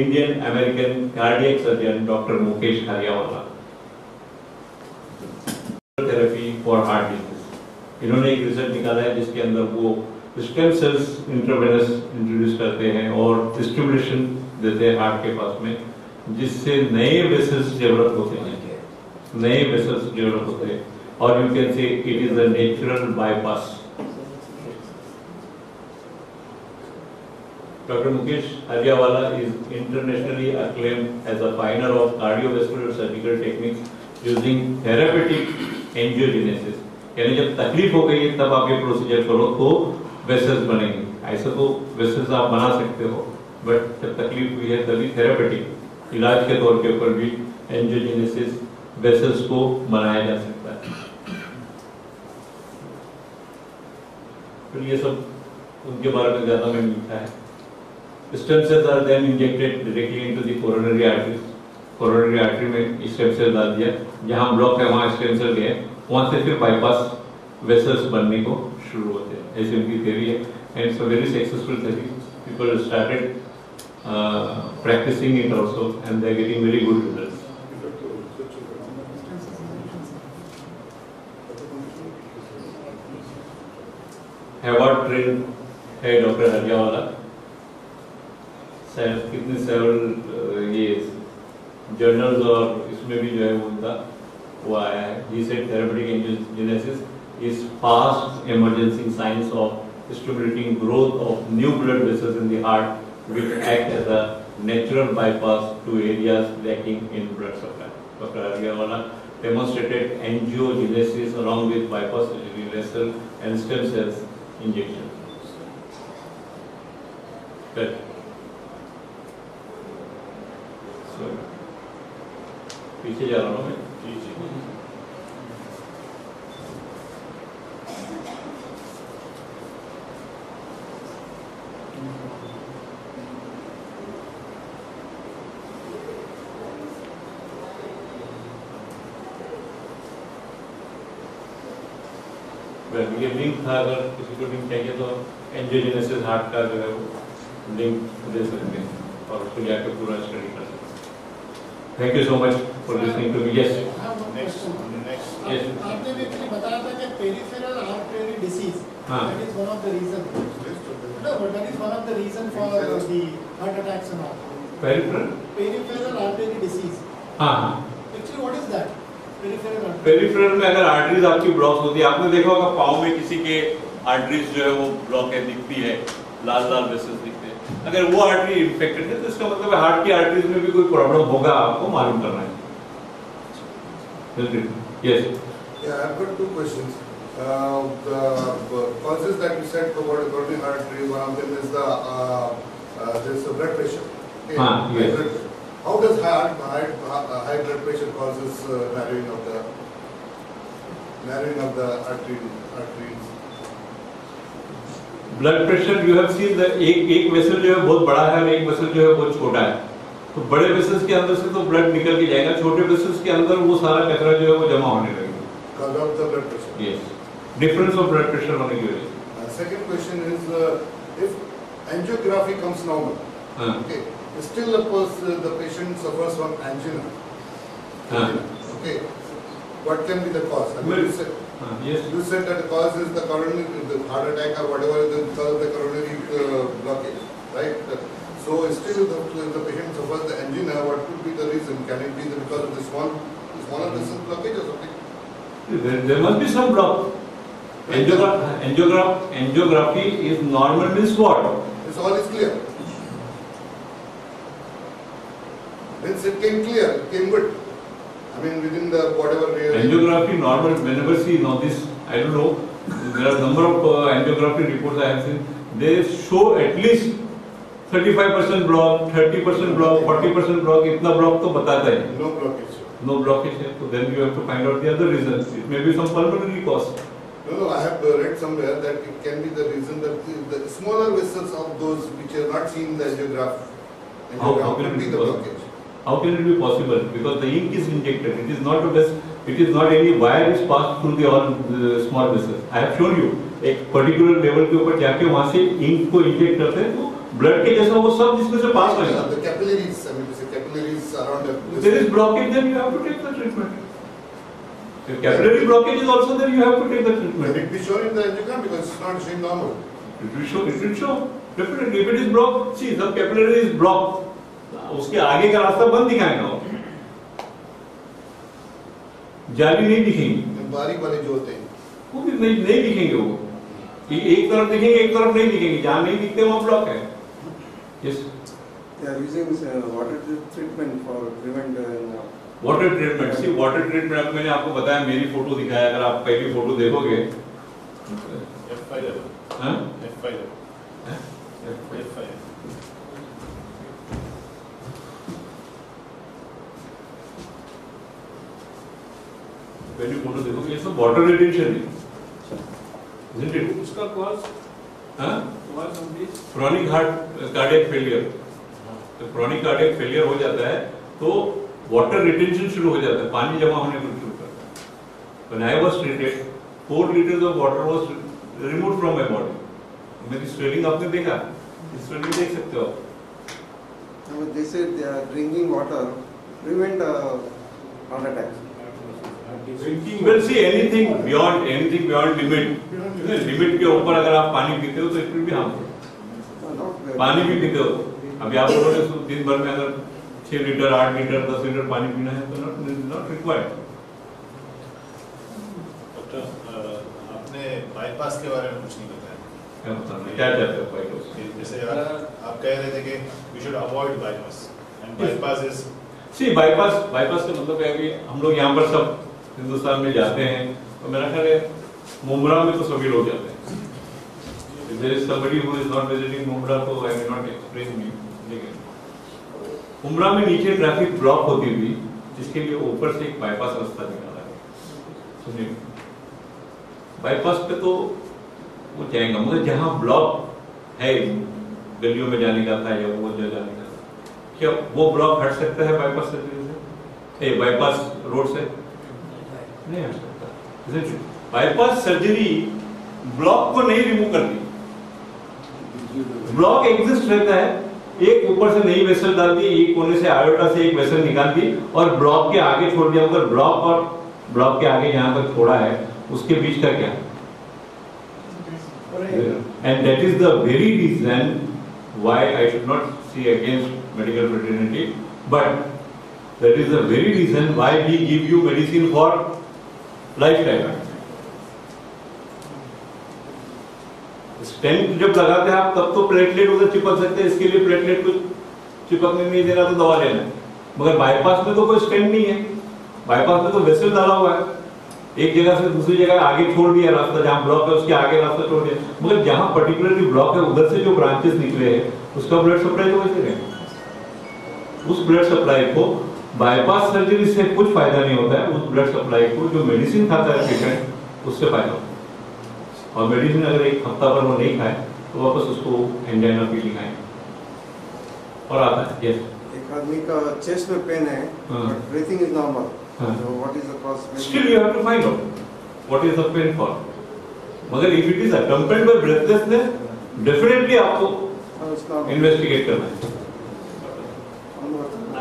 [SPEAKER 3] Indian American cardiac surgeon Dr. Mukesh Hariawala. Therapy for heart disease. इन्होंने एक research निकाला है जिसके अंदर वो stem cells intravenous introduce करते हैं और स्टिमुलेशन देते हैं हार्ट के पास में, जिससे नए वेसल्स डेवलप होते हैं, नए वेसल्स डेवलप होते हैं, और यू कैन से it is a natural bypass. Dr. Mukesh Arjawala is internationally acclaimed as a pioneer of cardiovascular surgical techniques using therapeutic angiogenesis. यानी जब तकलीफ हो गई तब आप ये प्रोसीजर करो तो वेसल्स बनेंगे. ऐसा तो वेसल्स आप बना सकते हो, बट जब तकलीफ हुई है तभी थेरेपेटिक इलाज के तौर के ऊपर भी एंजियोजेनेसिस वेसल्स को बनाया जा सकता है. फिर ये सब उनके बारे में ज्यादा में लिखा है. Stem cells are then injected directly into the coronary arteries. Coronary artery में स्टेम सेल डाल दिया, जहां ब्लॉक है वहां स्टेम सेल गए, वहां से फिर बाईपास वेसल्स बनने को शुरू होते हैं. ऐसी उनकी थ्योरी है and it's a very successful theory. People started practicing it also and they are getting very good results. Award trained है डॉक्टर हरियावाला. कितने सेवरल ये जर्नल्स और इसमें भी जो है वो उनका वो आया है. He said therapeutic angiogenesis is fast emerging signs of stimulating growth of new blood vessels in the heart which act as a natural bypass to areas lacking in blood supply. Dr. Arjawala demonstrated angiogenesis along with bypass vessel and stem cells injection. Good. So, पीछे जा रहा हूँ मैं. ये link था, अगर किसी को लिंक चाहिए तो एंजियोजेनेसिस हार्ट का जो है वो लिंक दे सकते हैं और उसको जाकर पूरा स्टडी कर सकते हैं. Thank you so much for listening to me. Yes
[SPEAKER 5] next आपने भी बताया था कि peripheral artery disease that is one of the reason. No but that is one of the reason for the heart attacks and all. Peripheral artery disease. हां actually what is that?
[SPEAKER 3] Peripheral में अगर arteries आपकी block होती है, आपने देखा होगा पाँव में किसी के आर्टरीज जो है वो ब्लॉक है, दिखती है, लाल लाल वेसल्स दिखते हैं. अगर वो आर्टरी इन्फेक्टेड है तो इसका मतलब है हार्ट की आर्टरीज में भी कोई प्रॉब्लम होगा, आपको मालूम करना है. Yes.
[SPEAKER 7] Yeah, I've got two questions. The causes that you said for coronary artery, one of them is there's the blood pressure. Okay.
[SPEAKER 3] Yes.
[SPEAKER 7] How does high blood pressure causes narrowing of the arteries?
[SPEAKER 3] Blood pressure you have seen the एक vessel जो है बहुत बड़ा है और एक vessel जो है बहुत छोटा है. तो बड़े वेसल्स के अंदर से तो ब्लड निकल के जाएगा, छोटे वेसल्स के अंदर वो सारा कचरा जो है वो जमा होने लगेगा.
[SPEAKER 7] Because of the blood pressure.
[SPEAKER 3] Yes. Difference of blood pressure होने की वजह से.
[SPEAKER 7] Second question is if angiography comes normal, okay, still of course the patient suffers from angina. Okay, what can be the cause? I mean,
[SPEAKER 3] yes.
[SPEAKER 7] You said that the cause is the coronary, the heart attack or whatever is the cause of the coronary blockage, right? So still the patient suffers the angina. What could be the reason? Can it be because of the smaller vessel blockage or something?
[SPEAKER 3] There must be some block. Angiography is normal means what?
[SPEAKER 7] It's all is clear. Means it came clear, it came good. I mean within the whatever.
[SPEAKER 3] Angiography normal. Whenever see now this, I don't know. There are number of angiography reports I have seen. They show at least 35% block, 30% block, 40% block. इतना block तो बताता है.
[SPEAKER 7] No blockage.
[SPEAKER 3] No blockage है. So then you have to find out the other reasons. It may be some pulmonary cause.
[SPEAKER 7] No, I have read somewhere that it can be the reason that the smaller vessels of those which are not seen in the angiograph.
[SPEAKER 3] How can it be the blockage? How can it be possible? Because the ink is injected. It is not a vessel. It is not any wire is passed through the all small vessels. I have shown you. एक particular level के ऊपर जाके वहाँ से ink को inject करते हैं तो blood के जैसा वो सब जिसमें से pass होगा.
[SPEAKER 7] The capillaries, I mean to say capillaries around.
[SPEAKER 3] If there is blockage, then you have to take the treatment. If capillary blockage is also there, you have to take the treatment.
[SPEAKER 7] Can it be shown in the angiogram because it's not showing normal?
[SPEAKER 3] It will show. It will show. Definitely, if it is blocked, see, the capillary is blocked. उसके आगे का रास्ता बंद दिखाएगा वो. जाली नहीं दिखेंगी.
[SPEAKER 7] बारीक वाले जो होते हैं
[SPEAKER 3] वो भी नहीं दिखेंगे वो. एक तरफ दिखेंगे, एक तरफ नहीं दिखेंगे. जहाँ नहीं दिखते वहाँ ब्लॉक है. Yes.
[SPEAKER 2] They are using water treatment for prevent.
[SPEAKER 3] Water treatment, see water treatment मैंने आपको बताया, मेरी फोटो दिखाया, अगर आप पहली फोटो देखोगे
[SPEAKER 4] F5 level.
[SPEAKER 3] हाँ?
[SPEAKER 4] F5 level. F5.
[SPEAKER 3] पहली फोटो देखोगे, ये सब वाटर रिटेंशन है, isn't it?
[SPEAKER 1] उसका कॉज
[SPEAKER 3] हाँ?
[SPEAKER 1] This
[SPEAKER 3] chronic heart cardiac failure, तो क्रॉनिक कार्डियक फेलियर हो जाता है तो वाटर रिटेंशन शुरू हो जाता है, पानी जमा होने को शुरू करता है। When I was treated, 4 liters of water was removed from my body. मेरी स्वेलिंग आपने देखा, इस स्वेलिंग देख सकते हो आप।
[SPEAKER 2] They said they are drinking water prevent heart attacks.
[SPEAKER 3] Well, see anything beyond limit, limit के ऊपर अगर आप पानी पीते हो तो इट विल बी हार्मफुल। पानी भी पीते हो, अभी आप लोगों ने दिन भर में अगर 6 लीटर 8 लीटर 10 लीटर पानी पीना है तो नॉट रिक्वायर्ड।
[SPEAKER 4] डॉक्टर, आपने बाईपास के बारे में कुछ नहीं बताया।
[SPEAKER 3] क्या बताना, क्या चाहते हो बाईपास?
[SPEAKER 4] जैसे आप कह रहे थे कि we should avoid bypass and bypass is
[SPEAKER 3] see bypass का मतलब है कि हम लोग यहाँ पर सब हिंदुस्तान में जाते हैं, तो मेरा ख्याल है मुंब्रा में तो सभी लोग जाते हैं। If there is somebody who is not visiting Mumbra तो I may not explain you, लेकिन मुंब्रा में नीचे ट्रैफिक ब्लॉक होती हुई, जिसके लिए ऊपर से एक बाईपास रास्ता निकाला है। सुनिए, बाईपास पे तो वो जाएगा, मगर जहाँ ब्लॉक है गलियों में जाने का था या वो जाने का था, क्या वो ब्लॉक हट सकता है बाईपास से, बाईपास रोड से? नहीं हट सकता। बाईपास सर्जरी ब्लॉक को नहीं रिमूव करती, ब्लॉक एग्जिस्ट रहता है, एक ऊपर से नई वेसल डाल दी, एक कोने से आयोटा से एक वेसल निकाल दी और ब्लॉक के आगे छोड़ दिया, मगर ब्लॉक और ब्लॉक के आगे जहां तक छोड़ा है उसके बीच का क्या? And that is the very reason why I should not see against medical fraternity, but that is the very reason why we give you medicine for life time. Stent जब लगाते हैं आप तब तो प्लेटलेट उधर चिपक सकते हैं, इसके लिए प्लेटलेट को चिपकने नहीं देना तो दवा लेना है, मगर बाईपास में तो कोई स्टेंट नहीं है, बाईपास में तो वेसल डाला हुआ है, एक जगह से दूसरी जगह आगे छोड़ दिया रास्ता, जहां ब्लॉक है उसके आगे रास्ता छोड़ दिया, मगर जहां पर्टिकुलरली ब्लॉक है उधर से जो ब्रांचेस निकले हैं उसका ब्लड सप्लाई तो वैसे रहेगा। उस ब्लड सप्लाई को बाईपास सर्जरी से कुछ फायदा नहीं होता है, उस ब्लड सप्लाई को जो मेडिसिन खाता है पेशेंट उससे फायदा होता है। और मेडिसिन अगर एक हफ्ता भर वो नहीं खाए तो वापस उसको एंजाइना फीलिंग आए और आता है। यस,
[SPEAKER 2] एक आदमी का चेस्ट में पेन है, but breathing is normal, so what is the cause?
[SPEAKER 3] Still you have to find out what is the pain for, मगर if it is accompanied by breathlessness definitely आपको इन्वेस्टिगेट करना है।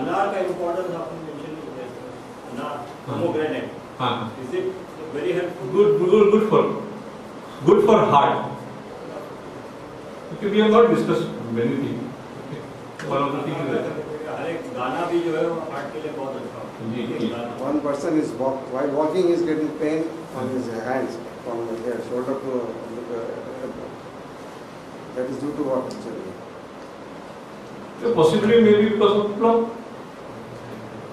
[SPEAKER 8] अनार का इम्पोर्टेंस आपने mention किया है, अनार पोमोग्रेनेट,
[SPEAKER 3] हां,
[SPEAKER 8] is it very helpful?
[SPEAKER 3] Good for heart. Okay, we have not discussed many things. One of the things is that
[SPEAKER 8] हर एक गाना भी जो है वो हार्ट के लिए बहुत अच्छा होता
[SPEAKER 3] जी,
[SPEAKER 8] है।
[SPEAKER 3] जी।
[SPEAKER 2] One person is while walking is getting pain on his hands from here shoulder to that is due to what actually?
[SPEAKER 3] possibly maybe because of block.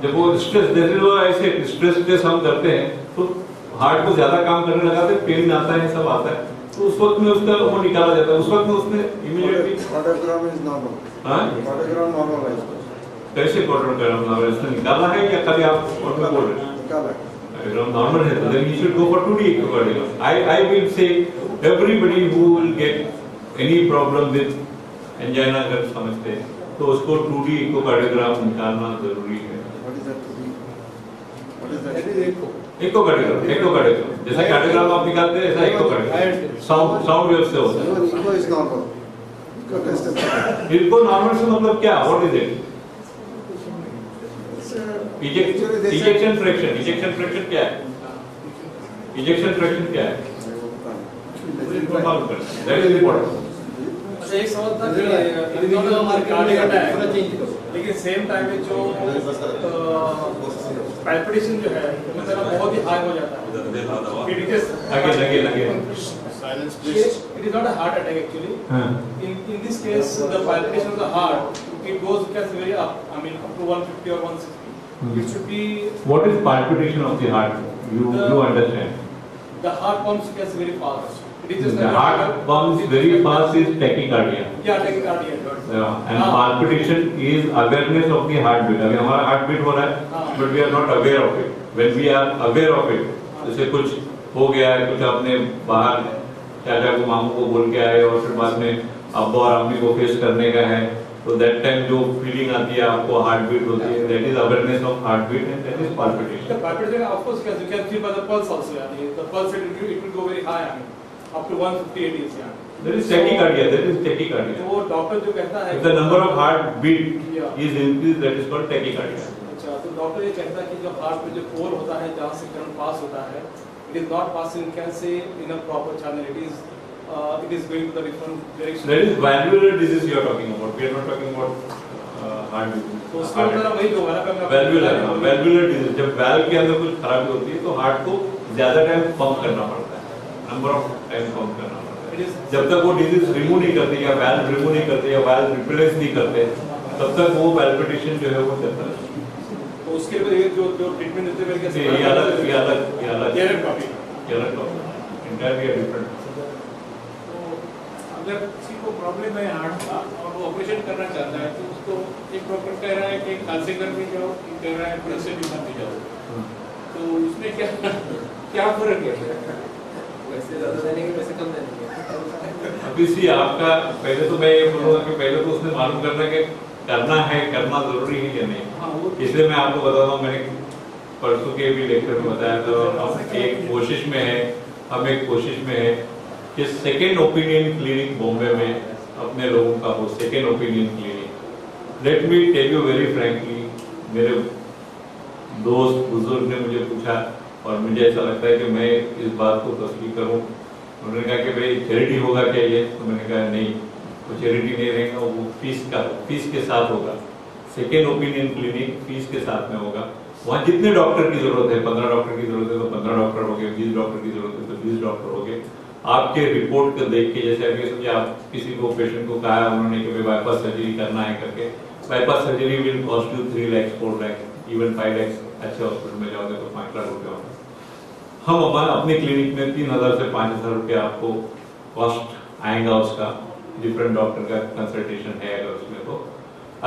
[SPEAKER 3] जब वो स्ट्रेस, जैसे वो ऐसे स्ट्रेस हम करते हैं तो हार्ट को ज्यादा काम करने लगाते हैं, पेन आता है, सब आता है, तो उस वक्त में उसका वो निकाला जाता है, उस वक्त में उसने इमीडिएटली
[SPEAKER 2] Cardiogram is normal.
[SPEAKER 3] हाँ,
[SPEAKER 2] Cardiogram normal है,
[SPEAKER 3] कैसे कार्डियोग्राम उसने निकाला है या खाली आप बोल रहे हैं?
[SPEAKER 2] निकाला है।
[SPEAKER 3] Cardiograph normal है, then you should go for 2D echocardiogram. I will say everybody who will get any problem with angina अगर समझते हैं तो उसको 2D echocardiogram निकालना जरूरी है।
[SPEAKER 2] What is that? What is that?
[SPEAKER 3] echocardiogram जैसा कार्डियोग्राम आप निकालते हैं ऐसा echocardiogram साउंड वेव से होता है।
[SPEAKER 2] Echo is normal. Echo test is normal.
[SPEAKER 3] इनको नॉर्मल से मतलब क्या? What is it? Ejection fraction क्या है? इजेक्शन फ्रैक्शन क्या है? इनको मालूम करना, दैट इज इंपॉर्टेंट।
[SPEAKER 1] एक सवाल था कि कार्डियक अटैक, लेकिन सेम टाइम में जो पैल्पिटेशन जो है वो मेरा बहुत ही हाई हो जाता है।
[SPEAKER 3] लगे
[SPEAKER 7] balanced wrist.
[SPEAKER 9] It is not a heart attack actually. In this case, the palpitation of the heart, it goes very up. I mean, up to 150 or 160. It should be.
[SPEAKER 3] What is palpitation of the heart? You understand?
[SPEAKER 9] The heart pumps gets very fast. It is just
[SPEAKER 3] the heart pumps very fast is tachycardia.
[SPEAKER 9] Yeah, tachycardia.
[SPEAKER 3] Yeah, and palpitation is awareness of the heartbeat. अभी हमारा heartbeat हो रहा है, but we are not aware of it. When we are aware of it, जैसे कुछ हो गया है, कुछ आपने बाहर चाचा को मामू को बोल के आए और फिर बाद में अब्बा और अम्मी को फेस करने का है, तो that time जो feeling आती है आपको heartbeat होती है, that is awareness of heartbeat and that is palpitation.
[SPEAKER 9] The palpitation, of course, you can feel by the pulse also. The pulse it will go very high. I mean, up to 150 ADs.
[SPEAKER 3] There is tachycardia. There is tachycardia.
[SPEAKER 9] वो doctor जो कहता है
[SPEAKER 3] if the number of heartbeat is increased, that is called tachycardia.
[SPEAKER 9] अच्छा, तो doctor ये कहता है कि जो हार्ट में जो पोर होता है जहाँ से करंट पास होता है, it is not passing, can say, in a proper channel. It is going to the different direction.
[SPEAKER 3] That is valvular disease you are talking about. We are not talking about heart disease.
[SPEAKER 9] तो उसका मतलब वही होगा ना,
[SPEAKER 3] valvular disease. जब valve के अंदर कुछ खराबी होती है तो हार्ट को ज्यादा टाइम पंप करना पड़ता है, नंबर ऑफ टाइम पंप करना पड़ता है. जब तक वो डिजीज रिमूव नहीं करते या valve रिमूव नहीं करते या valve रिप्लेस नहीं करते, तब तक वो palpitation जो है वो चलता है.
[SPEAKER 9] तो उसके लिए जो ट्रीटमेंट देते हैं कैसे?
[SPEAKER 3] ये अलग टॉपिक, इंटायरली डिफरेंट.
[SPEAKER 6] अगर किसी को प्रॉब्लम है हार्ट का और वो ऑपरेशन करना चाहता है, तो उसको एक डॉक्टर कह रहा है कि खालसेकर में जाओ, कह रहा है प्रेस में जाओ, तो उसमें क्या फर्क है?
[SPEAKER 1] वैसे ज्यादा देने के पैसे कम देने.
[SPEAKER 3] अभी सी आपका पहले तो मैं ये बोलूँगा कि पहले तो उसने मालूम करना कि करना है, करना जरूरी है या नहीं. इसलिए मैं आपको बताता हूँ, मैंने परसों के भी लेक्चर में बताया था, हम एक कोशिश में है, हम एक कोशिश में है कि सेकेंड ओपिनियन क्लिनिक बॉम्बे में अपने लोगों का हो, second opinion clinic. Let me tell you very frankly, मेरे दोस्त बुजुर्ग ने मुझे पूछा और मुझे ऐसा लगता है कि मैं इस बात को तस्लीम करूं. उन्होंने कहा कि भाई चैरिटी होगा क्या ये? तो मैंने कहा नहीं, वो चैरिटी नहीं रहेगा, वो फीस के साथ होगा. सेकेंड ओपिनियन क्लिनिक फीस के साथ में होगा. वहाँ जितने डॉक्टर की जरूरत है, 15 डॉक्टर की जरूरत है तो 15 डॉक्टर हो गए, 20 डॉक्टर की जरूरत है तो 20 डॉक्टर हो गए. आपके रिपोर्ट को देख के, जैसे अभी समझे आप किसी को पेशेंट को कहा उन्होंने कि बाईपास सर्जरी करना है करके, bypass surgery will cost you 3 lakh 4 lakh even 5 lakh. अच्छे हॉस्पिटल में जाओगे तो 5 लाख रुपया होगा. हम अपने क्लिनिक में 3000 से 5000 रुपया आपको कॉस्ट आएगा उसका. डिफरेंट डॉक्टर का कंसल्टेशन है अगर उसमें, तो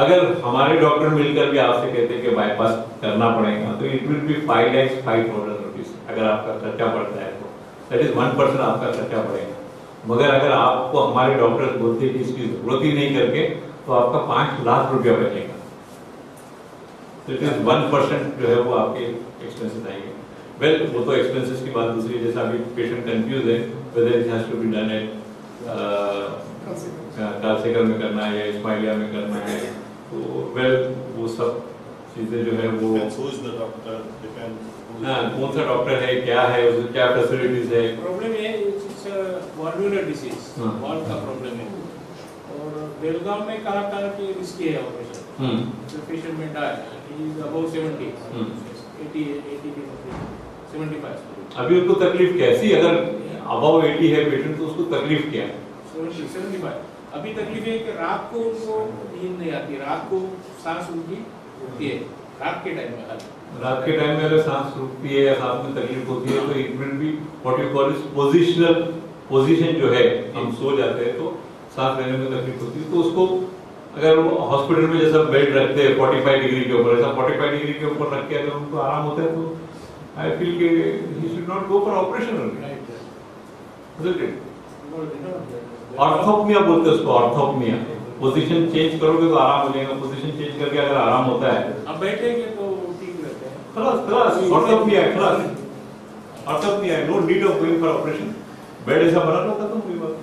[SPEAKER 3] अगर हमारे डॉक्टर मिलकर भी आपसे कहते हैं कि बाईपास करना पड़ेगा तो it will be 5 lakh 5,000 rupees अगर आपका खर्चा पड़ता है तो. दैट इज 1% आपका खर्चा पड़ेगा. मगर अगर आपको हमारे डॉक्टर बोलते हैं कि इसकी जरूरत ही नहीं करके, तो आपका 5 लाख रुपया बचेगा. तो इट इज 1% जो है वो आपके एक्सपेंसेस आएंगे. वेल, वो तो एक्सपेंसेस की बात दूसरी. जैसा अभी पेशेंट कंफ्यूज है whether it has to be done at Kalsekar में करना है या इस्माइलिया में करना है, तो वेल वो सब चीजें जो है वो कौन सा डॉक्टर है, क्या है, उसमें क्या फैसिलिटीज है.
[SPEAKER 6] प्रॉब्लम है वाल्वुलर डिसीज, वाल्व का प्रॉब्लम है. और बेलगाम में कहाँ की रिस्की है ऑपरेशन. जो पेशेंट में इज अबाउट 70 80 75.
[SPEAKER 3] अभी उनको तकलीफ कैसी? अगर अबाउ 80 है पेशेंट तो उसको तकलीफ क्या है?
[SPEAKER 6] 75. अभी तकलीफ है कि रात को उनको नींद नहीं आती, रात को सांस उनकी रुकती है. रात के टाइम में
[SPEAKER 3] अगर सांस रुकती है या सांस में तकलीफ होती है तो it will be what you call is positional. Position जो है, हम सो जाते हैं तो सांस लेने में तकलीफ होती है, तो उसको अगर हॉस्पिटल में जैसा बेड रखते हैं 45 डिग्री के ऊपर, ऐसा 45 डिग्री के ऊपर रख के अगर उनको आराम होता है तो आई फील के he should not go for operation. Orthopnoea बोलते हैं उसको, ऑर्थोपनिया. पोजीशन चेंज करोगे तो आराम हो जाएगा. पोजीशन चेंज करके अगर आराम होता है,
[SPEAKER 6] अब बैठेंगे तो ठीक रहते हैं.
[SPEAKER 3] खलास ऑर्थोपनिया है, खलास ऑर्थोपनिया है. No need of going for operation. Bed ऐसा बना रहता तो कोई बात.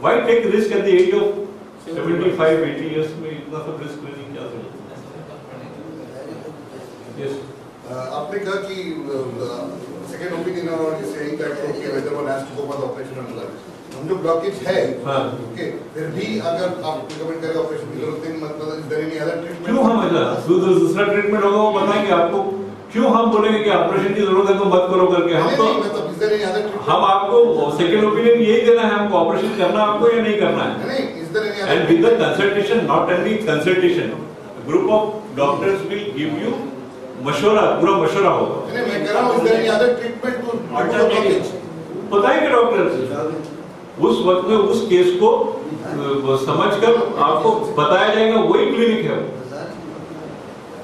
[SPEAKER 3] Why take risk at the age of 75, 80 years में इतना सब रिस्क लेने की क्या जरूरत है? Yes.
[SPEAKER 7] आपने कहा कि सेकेंड ओपिनियन और saying that okay whether one has to go for the operation or not. हम जो ब्लॉकेज है, ओके, फिर भी अगर आप रिकमेंड करें ऑपरेशन की जरूरत नहीं, मतलब is there any other treatment?
[SPEAKER 3] क्यों हम ऐसा दूसरा ट्रीटमेंट होगा वो बताएंगे आपको. क्यों हम बोलेंगे कि ऑपरेशन की जरूरत है तो मत करो करके? हम तो हम आपको सेकंड ओपिनियन यही देना है, हमको ऑपरेशन करना आपको या नहीं करना है। And with the consultation, not only consultation, group of doctors will give you मशवरा, पूरा मशवरा होगा। बताएंगे डॉक्टर उस वक्त में उस केस को समझकर आपको बताया जाएगा, वही क्लिनिक है।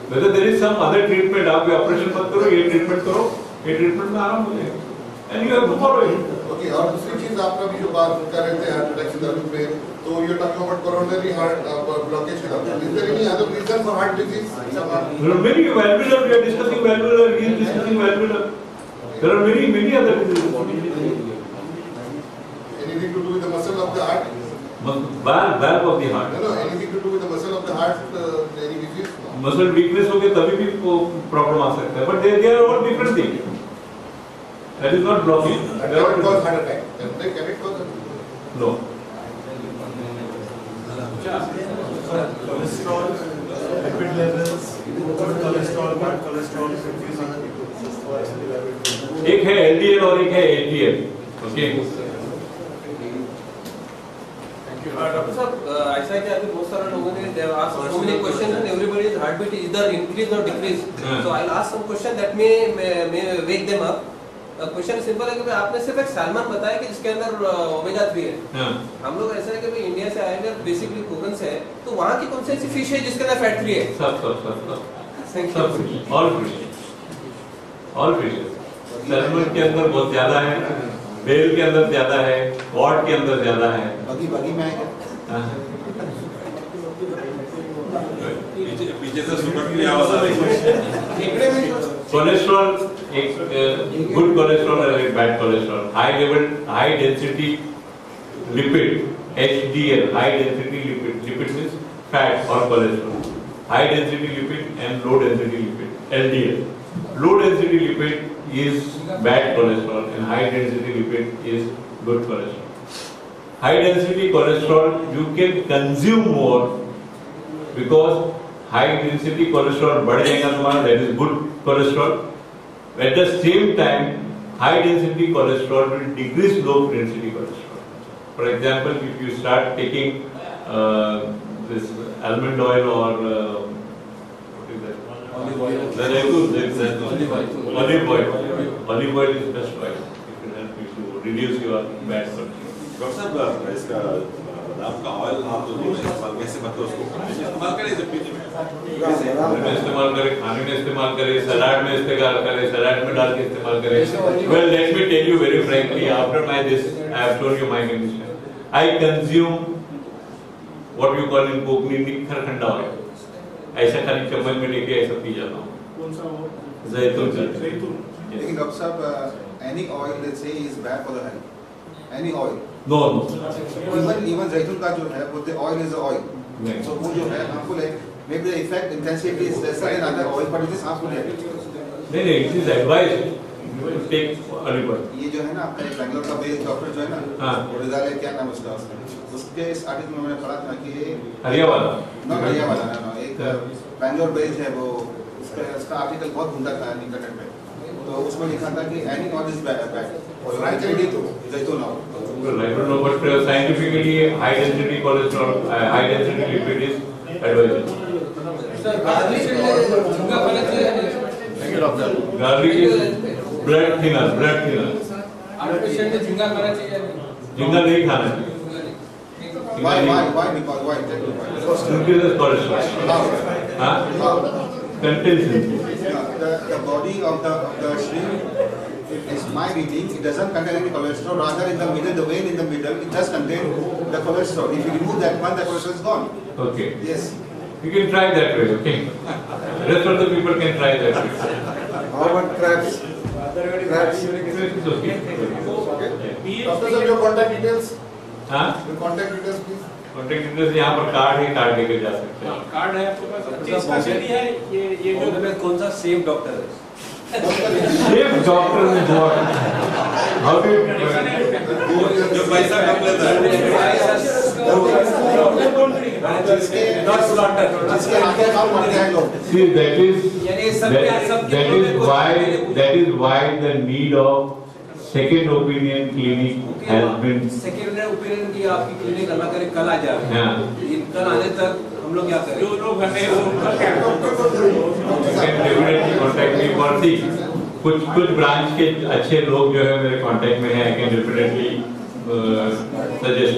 [SPEAKER 3] Whether there is some other treatment, आप ये ऑपरेशन मत करो, ये ट्रीटमेंट करो, ये ट्रीटमेंट में आराम हो जाएगा, and you have to follow it.
[SPEAKER 7] Okay, और दूसरी चीज आपका भी जो बात कर रहे थे हार्ट अटैक सिंड्रोम पे, तो you're talking about coronary heart blockage का. Is there any other reason for heart disease?
[SPEAKER 3] There are many valvular. We are discussing valvular. He is discussing valvular. There are many other diseases.
[SPEAKER 7] Anything to do with the muscle of the heart?
[SPEAKER 3] Valve of the heart.
[SPEAKER 7] No, anything to do with the muscle of the heart? Any disease?
[SPEAKER 3] Muscle weakness हो गया तभी भी problem आ सकता है, but they are all different thing, that is not blocking.
[SPEAKER 7] Cannot cause heart attack. Can it cause?
[SPEAKER 3] No.
[SPEAKER 4] Cholesterol, lipid levels, good cholesterol, bad cholesterol, confusing.
[SPEAKER 3] एक है LDL और एक है HDL। ओके,
[SPEAKER 1] डॉक्टर साहब, ऐसा है कि अभी बहुत सारे लोगों ने so many questions and everybody's heartbeat is either increase or decrease. So I'll ask some question that may wake them up. Question simple है कि आपने सिर्फ एक सैल्मन बताया कि जिसके अंदर ओमेगा 3 है। हम लोग ऐसा है कि भाई इंडिया से आए हैं, बेसिकली कोकन से है, तो वहाँ की कौन सी ऐसी फिश है जिसके अंदर फैट 3 है?
[SPEAKER 3] सब ऑल फिशेस। सैल्मन के अंदर बहुत ज्यादा है, बेल के अंदर ज्यादा है, कॉड के अंदर ज्यादा है।
[SPEAKER 4] बाकी मैं पीछे से सुपर की आवाज आ रही है।
[SPEAKER 3] कोलेस्ट्रॉल, एक गुड कोलेस्ट्रॉल और एक bad cholesterol. High density lipid, HDL, high density lipid, lipid means fat और cholesterol. High density lipid and low density lipid, LDL. Low density lipid is bad cholesterol and high density lipid is good cholesterol. High density cholesterol you can consume more because high density cholesterol बढ़ जाएगा तुम्हारा, that is good cholesterol. At the same time, high density cholesterol will decrease low density cholesterol. For example, if you start taking this almond oil or what is that? Olive oil. Olive oil is best oil. It will help you to reduce your bad cholesterol.
[SPEAKER 4] Doctor साहब, इसका बादाम का oil आप जो इस्तेमाल कैसे मतलब उसको इस्तेमाल करें जब पीने में
[SPEAKER 3] इस्तेमाल करें, खाने में इस्तेमाल करें, सलाद में इस्तेमाल करें, सलाद में डाल के इस्तेमाल करें। Well, let me tell you very frankly, after this, I have told you my condition. I consume what you call in Konkani खरखंडा oil. ऐसा खाली चम्मच में लेके ऐसा पी जाता हूँ।
[SPEAKER 6] कौन सा वो?
[SPEAKER 3] जैतून।
[SPEAKER 10] लेकिन डॉक्टर साहब, any oil let's say is bad for the health. Any oil.
[SPEAKER 3] No.
[SPEAKER 10] Even जैतून का जो है, बोलते oil is a oil. So वो जो है आपको maybe the effect intensity is lesser than other oil, but it is harmful.
[SPEAKER 3] नहीं, it is advised to take olive oil.
[SPEAKER 10] ये जो है ना आपका एक बैंगलोर का बेस्ड डॉक्टर जो है ना, रिजाले क्या नाम उसका, उसके इस आर्टिकल में मैंने पढ़ा था कि
[SPEAKER 3] हरिया वाला
[SPEAKER 10] ना एक बैंगलोर बेस्ड है वो, उसका आर्टिकल बहुत उम्दा था इंटरनेट पे, तो उसमें लिखा था कि एनी ऑयल इज बैड और राइट तो जैतून oil.
[SPEAKER 3] I don't know, but scientifically high density cholesterol, high density lipid is advisable.
[SPEAKER 1] Sir, garlic झींगा खाना चाहिए?
[SPEAKER 3] Garlic is blood thinner.
[SPEAKER 1] आप पेशेंट ने झींगा खाना चाहिए?
[SPEAKER 3] झींगा नहीं खाना चाहिए।
[SPEAKER 10] Why? Because
[SPEAKER 3] increases cholesterol. हाँ? Contains
[SPEAKER 10] the body of the shrimp, is my reading, it doesn't contain any cholesterol. Rather, in the middle, the vein in the middle, it does contain the cholesterol. If you remove that one, the cholesterol is gone.
[SPEAKER 3] Okay.
[SPEAKER 10] Yes.
[SPEAKER 3] You can try that way. Okay. Rest of the people can try that way.
[SPEAKER 2] How about crabs? Crabs.
[SPEAKER 3] It's okay.
[SPEAKER 7] Doctor sir, your contact details?
[SPEAKER 3] हाँ?
[SPEAKER 7] Your contact details, please.
[SPEAKER 3] Contact details यहाँ पर card है, card लेकर जा सकते हैं।
[SPEAKER 6] Card है आपके पास? अच्छा, इसका सीधी है ये जो
[SPEAKER 8] में कौन सा सेफ डॉक्टर है?
[SPEAKER 3] सेफ डॉक्टर में बहुत हाउ डू
[SPEAKER 4] जो पैसा कम लेता है
[SPEAKER 10] जिसके आंखें काम करते हैं लोग।
[SPEAKER 3] See, that is
[SPEAKER 1] यानी
[SPEAKER 3] that is why the need of second opinion clinic has been.
[SPEAKER 11] Second opinion की आपकी क्लिनिक अल्लाह करे कल आ जाए। कल आने तक हम लोग क्या करें? जो लोग हैं वो
[SPEAKER 3] definitely contact me for the कुछ ब्रांच के अच्छे लोग जो है मेरे कांटेक्ट में हैं, आई कैन डेफिनेटली सजेस्ट।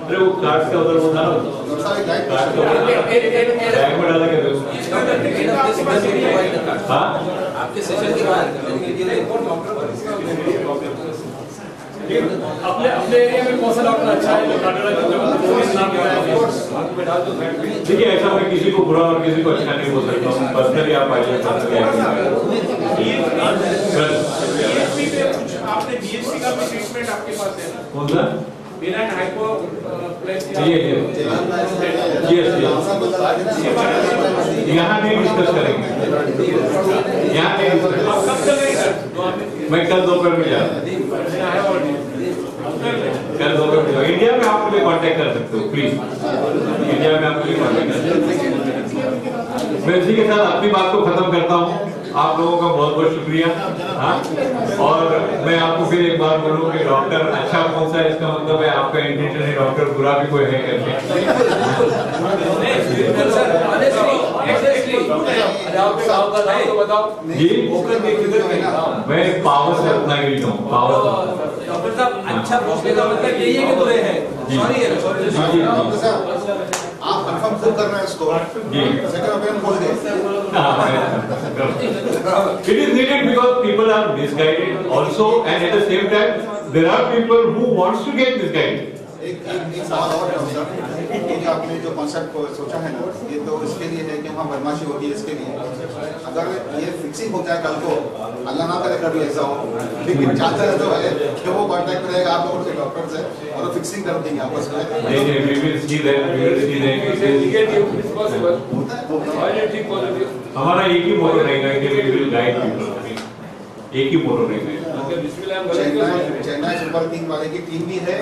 [SPEAKER 3] अरे वो कार्ड का उधर वो डालो, बैग में डाला क्या? हाँ
[SPEAKER 11] आपके सेशन के बाद
[SPEAKER 6] अपने एरिया में कौन सा डॉक्टर अच्छा है?
[SPEAKER 3] देखिए ऐसा मैं किसी को बुरा और किसी को अच्छा नहीं बोल सकता हूँ। पर्सनली आप आइए,
[SPEAKER 6] आपने बीएससी का भी ट्रीटमेंट आपके पास है ना?
[SPEAKER 3] कौन सा?
[SPEAKER 6] बिना हाइपोप्लेसिया
[SPEAKER 3] यहाँ नहीं डिस्कस करेंगे, यहाँ नहीं डिस्कस। मैं कल दोपहर में जा रहा हूँ, कल दोपहर में। इंडिया में आप मुझे कांटेक्ट कर सकते हो प्लीज, इंडिया में आप मुझे कांटेक्ट कर सकते हो। मैं इसी के साथ अपनी बात को खत्म करता हूँ। आप लोगों का बहुत बहुत शुक्रिया। हाँ, और मैं आपको फिर एक बार बोलूँ कि डॉक्टर अच्छा कौन सा है, इसका मतलब है आपका इंटेंशन है डॉक्टर बुरा भी कोई है करके। जी मैं पावर से अपना गिरी हूँ। पावर
[SPEAKER 11] डॉक्टर साहब अच्छा पूछने का मतलब यही है कि बुरे हैं। सॉरी
[SPEAKER 10] आप कंफर्म खुद कर रहे हैं इसको जी, सेकंड ओपिनियन बोल दे।
[SPEAKER 3] It is needed because people are misguided also, and at the same time there are people who wants to get misguided.
[SPEAKER 10] एक सवाल और है सर, ये जो आपने जो कॉन्सेप्ट को सोचा है ना, ये तो इसके लिए है कि वहाँ बदमाशी होती है इसके लिए। अगर ये फिक्सिंग होता है कल को, अल्लाह ना करे कभी ऐसा हो, लेकिन चाहते हैं तो है कि वो कांटेक्ट करेगा आप लोगों से डॉक्टर से और वो फिक्सिंग कर देंगे आपस में।
[SPEAKER 3] नहीं we will see that, we will see that. हमारा एक ही मोटो रहेगा कि we will guide people, एक ही मोटो रहेगा।
[SPEAKER 10] चेन्नई सुपर किंग वाले की टीम भी है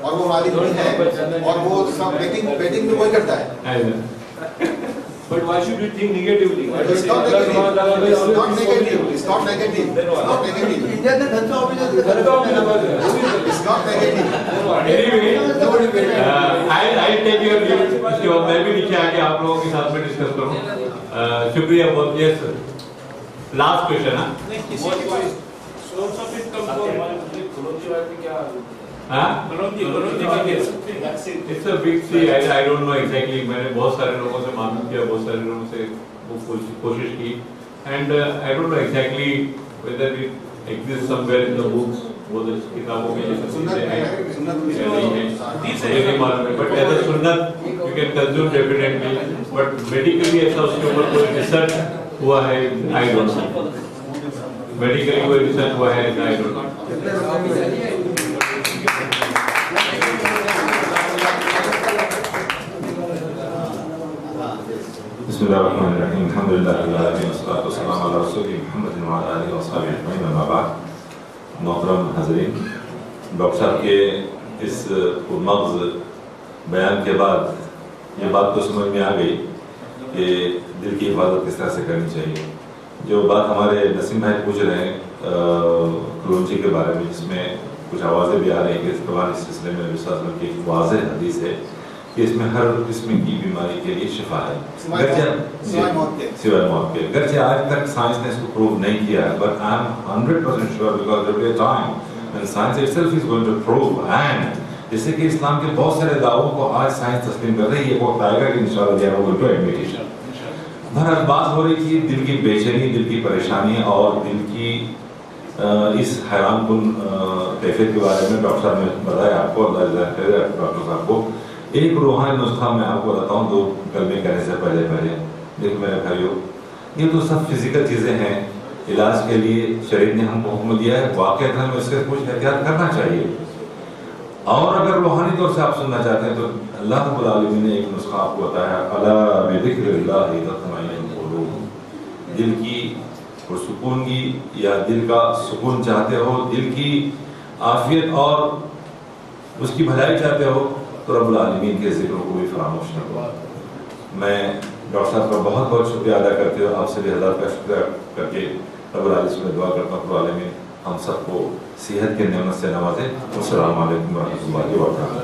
[SPEAKER 10] और वो मालिक भी है और वो सब बैटिंग भी वही करता है।
[SPEAKER 6] But why should you think negatively?
[SPEAKER 10] It's not negative. It's not negative. It's not negative. It's not negative. India ने धंधा officer It's not negative.
[SPEAKER 3] Anyway, I'll take your leave. इसके बाद मैं भी नीचे आके आप लोगों के साथ में डिस्कस करूँ। शुक्रिया बहुत। Yes sir. Last question हाँ?
[SPEAKER 6] Source of income for क्या?
[SPEAKER 3] हाँ? It's a big sea. I don't know exactly. मैंने बहुत सारे लोगों से मालूम किया, बहुत सारे लोगों से वो कोशिश की, and I don't know exactly whether it exists somewhere in the books. वो किताबों में ये सब चीजें हैं या नहीं है, मुझे नहीं मालूम है। But as a सुन्नत you can consume definitely. But medically ऐसा उसके ऊपर कोई रिसर्च हुआ है, I don't know. मेडिकली कोई रिसर्च हुआ है, I don't know. बिस्मिल्लाहिर्रहमानिर्रहीम, अल्हम्दुलिल्लाहि रब्बिल आलमीन, वस्सलातु वस्सलामु अला रसूलिल्लाह मुहम्मदिन व अला आलिहि व अस्हाबिहि अजमईन, अम्मा बाद। मोहतरम हाज़रीन, डॉक्टर साहब के इस पुरमग़ज़ बयान के बाद ये बात तो समझ में आ गई कि दिल की हिफाजत किस तरह से करनी चाहिए। जो बात हमारे नसीम भाई पूछ रहे हैं क्रोनजी के बारे में, जिसमें कुछ आवाज़ें भी आ रही हैं कि इस सिलसिले में नबी सल्लल्लाहु अलैहि वसल्लम की एक वाज़ेह हदीस है कि इसमें हर किस्म की बीमारी के लिए शिफा है, सिवाय मौत के। अगरचे आज तक साइंस ने इसको प्रूव नहीं किया है, but I am 100% sure because there will be a time when science itself is going to prove, and जैसे कि इस्लाम के बहुत सारे दावों को आज साइंस तस्लीम कर रही है, वो आएगा कि इंशाअल्लाह we are going to admit it. बहरहाल बात हो रही थी दिल की बेचैनी, दिल की परेशानी और दिल की इस हैरानकुन कैफियत के बारे में डॉक्टर साहब ने बताया आपको, डॉक्टर साहब को एक रूहानी नुस्खा मैं आपको बताऊं दो कलमे करने से पहले। देखो मेरे भाइयों, ये तो सब फिजिकल चीज़ें हैं, इलाज के लिए शरीर ने हमको हुक्म दिया है, वाक़ई हमें इससे कुछ एहतियात करना चाहिए। और अगर रूहानी तौर से आप सुनना चाहते हैं तो अल्लाह रब्बुल आलमीन ने एक नुस्खा आपको बताया, अला बिज़िक्रिल्लाहि तत्मइन्नुल क़ुलूब। दिल की सुकून की या दिल का सुकून चाहते हो, दिल की आफियत और उसकी भलाई चाहते हो तो रब्बुल आलमीन के जिक्र को भी फरामोश न करो।
[SPEAKER 12] मैं डॉक्टर साहब का बहुत बहुत शुक्रिया अदा करते हुए आपसे भी हज़ार का शुक्रिया करके रब्बुल आलमीन में दुआ करता हूँ, रब्बुल आलमीन हम सबको सेहत के नेमत से नवाजे। अस्सलामु अलैकुम व रहमतुल्लाहि व बरकातहू।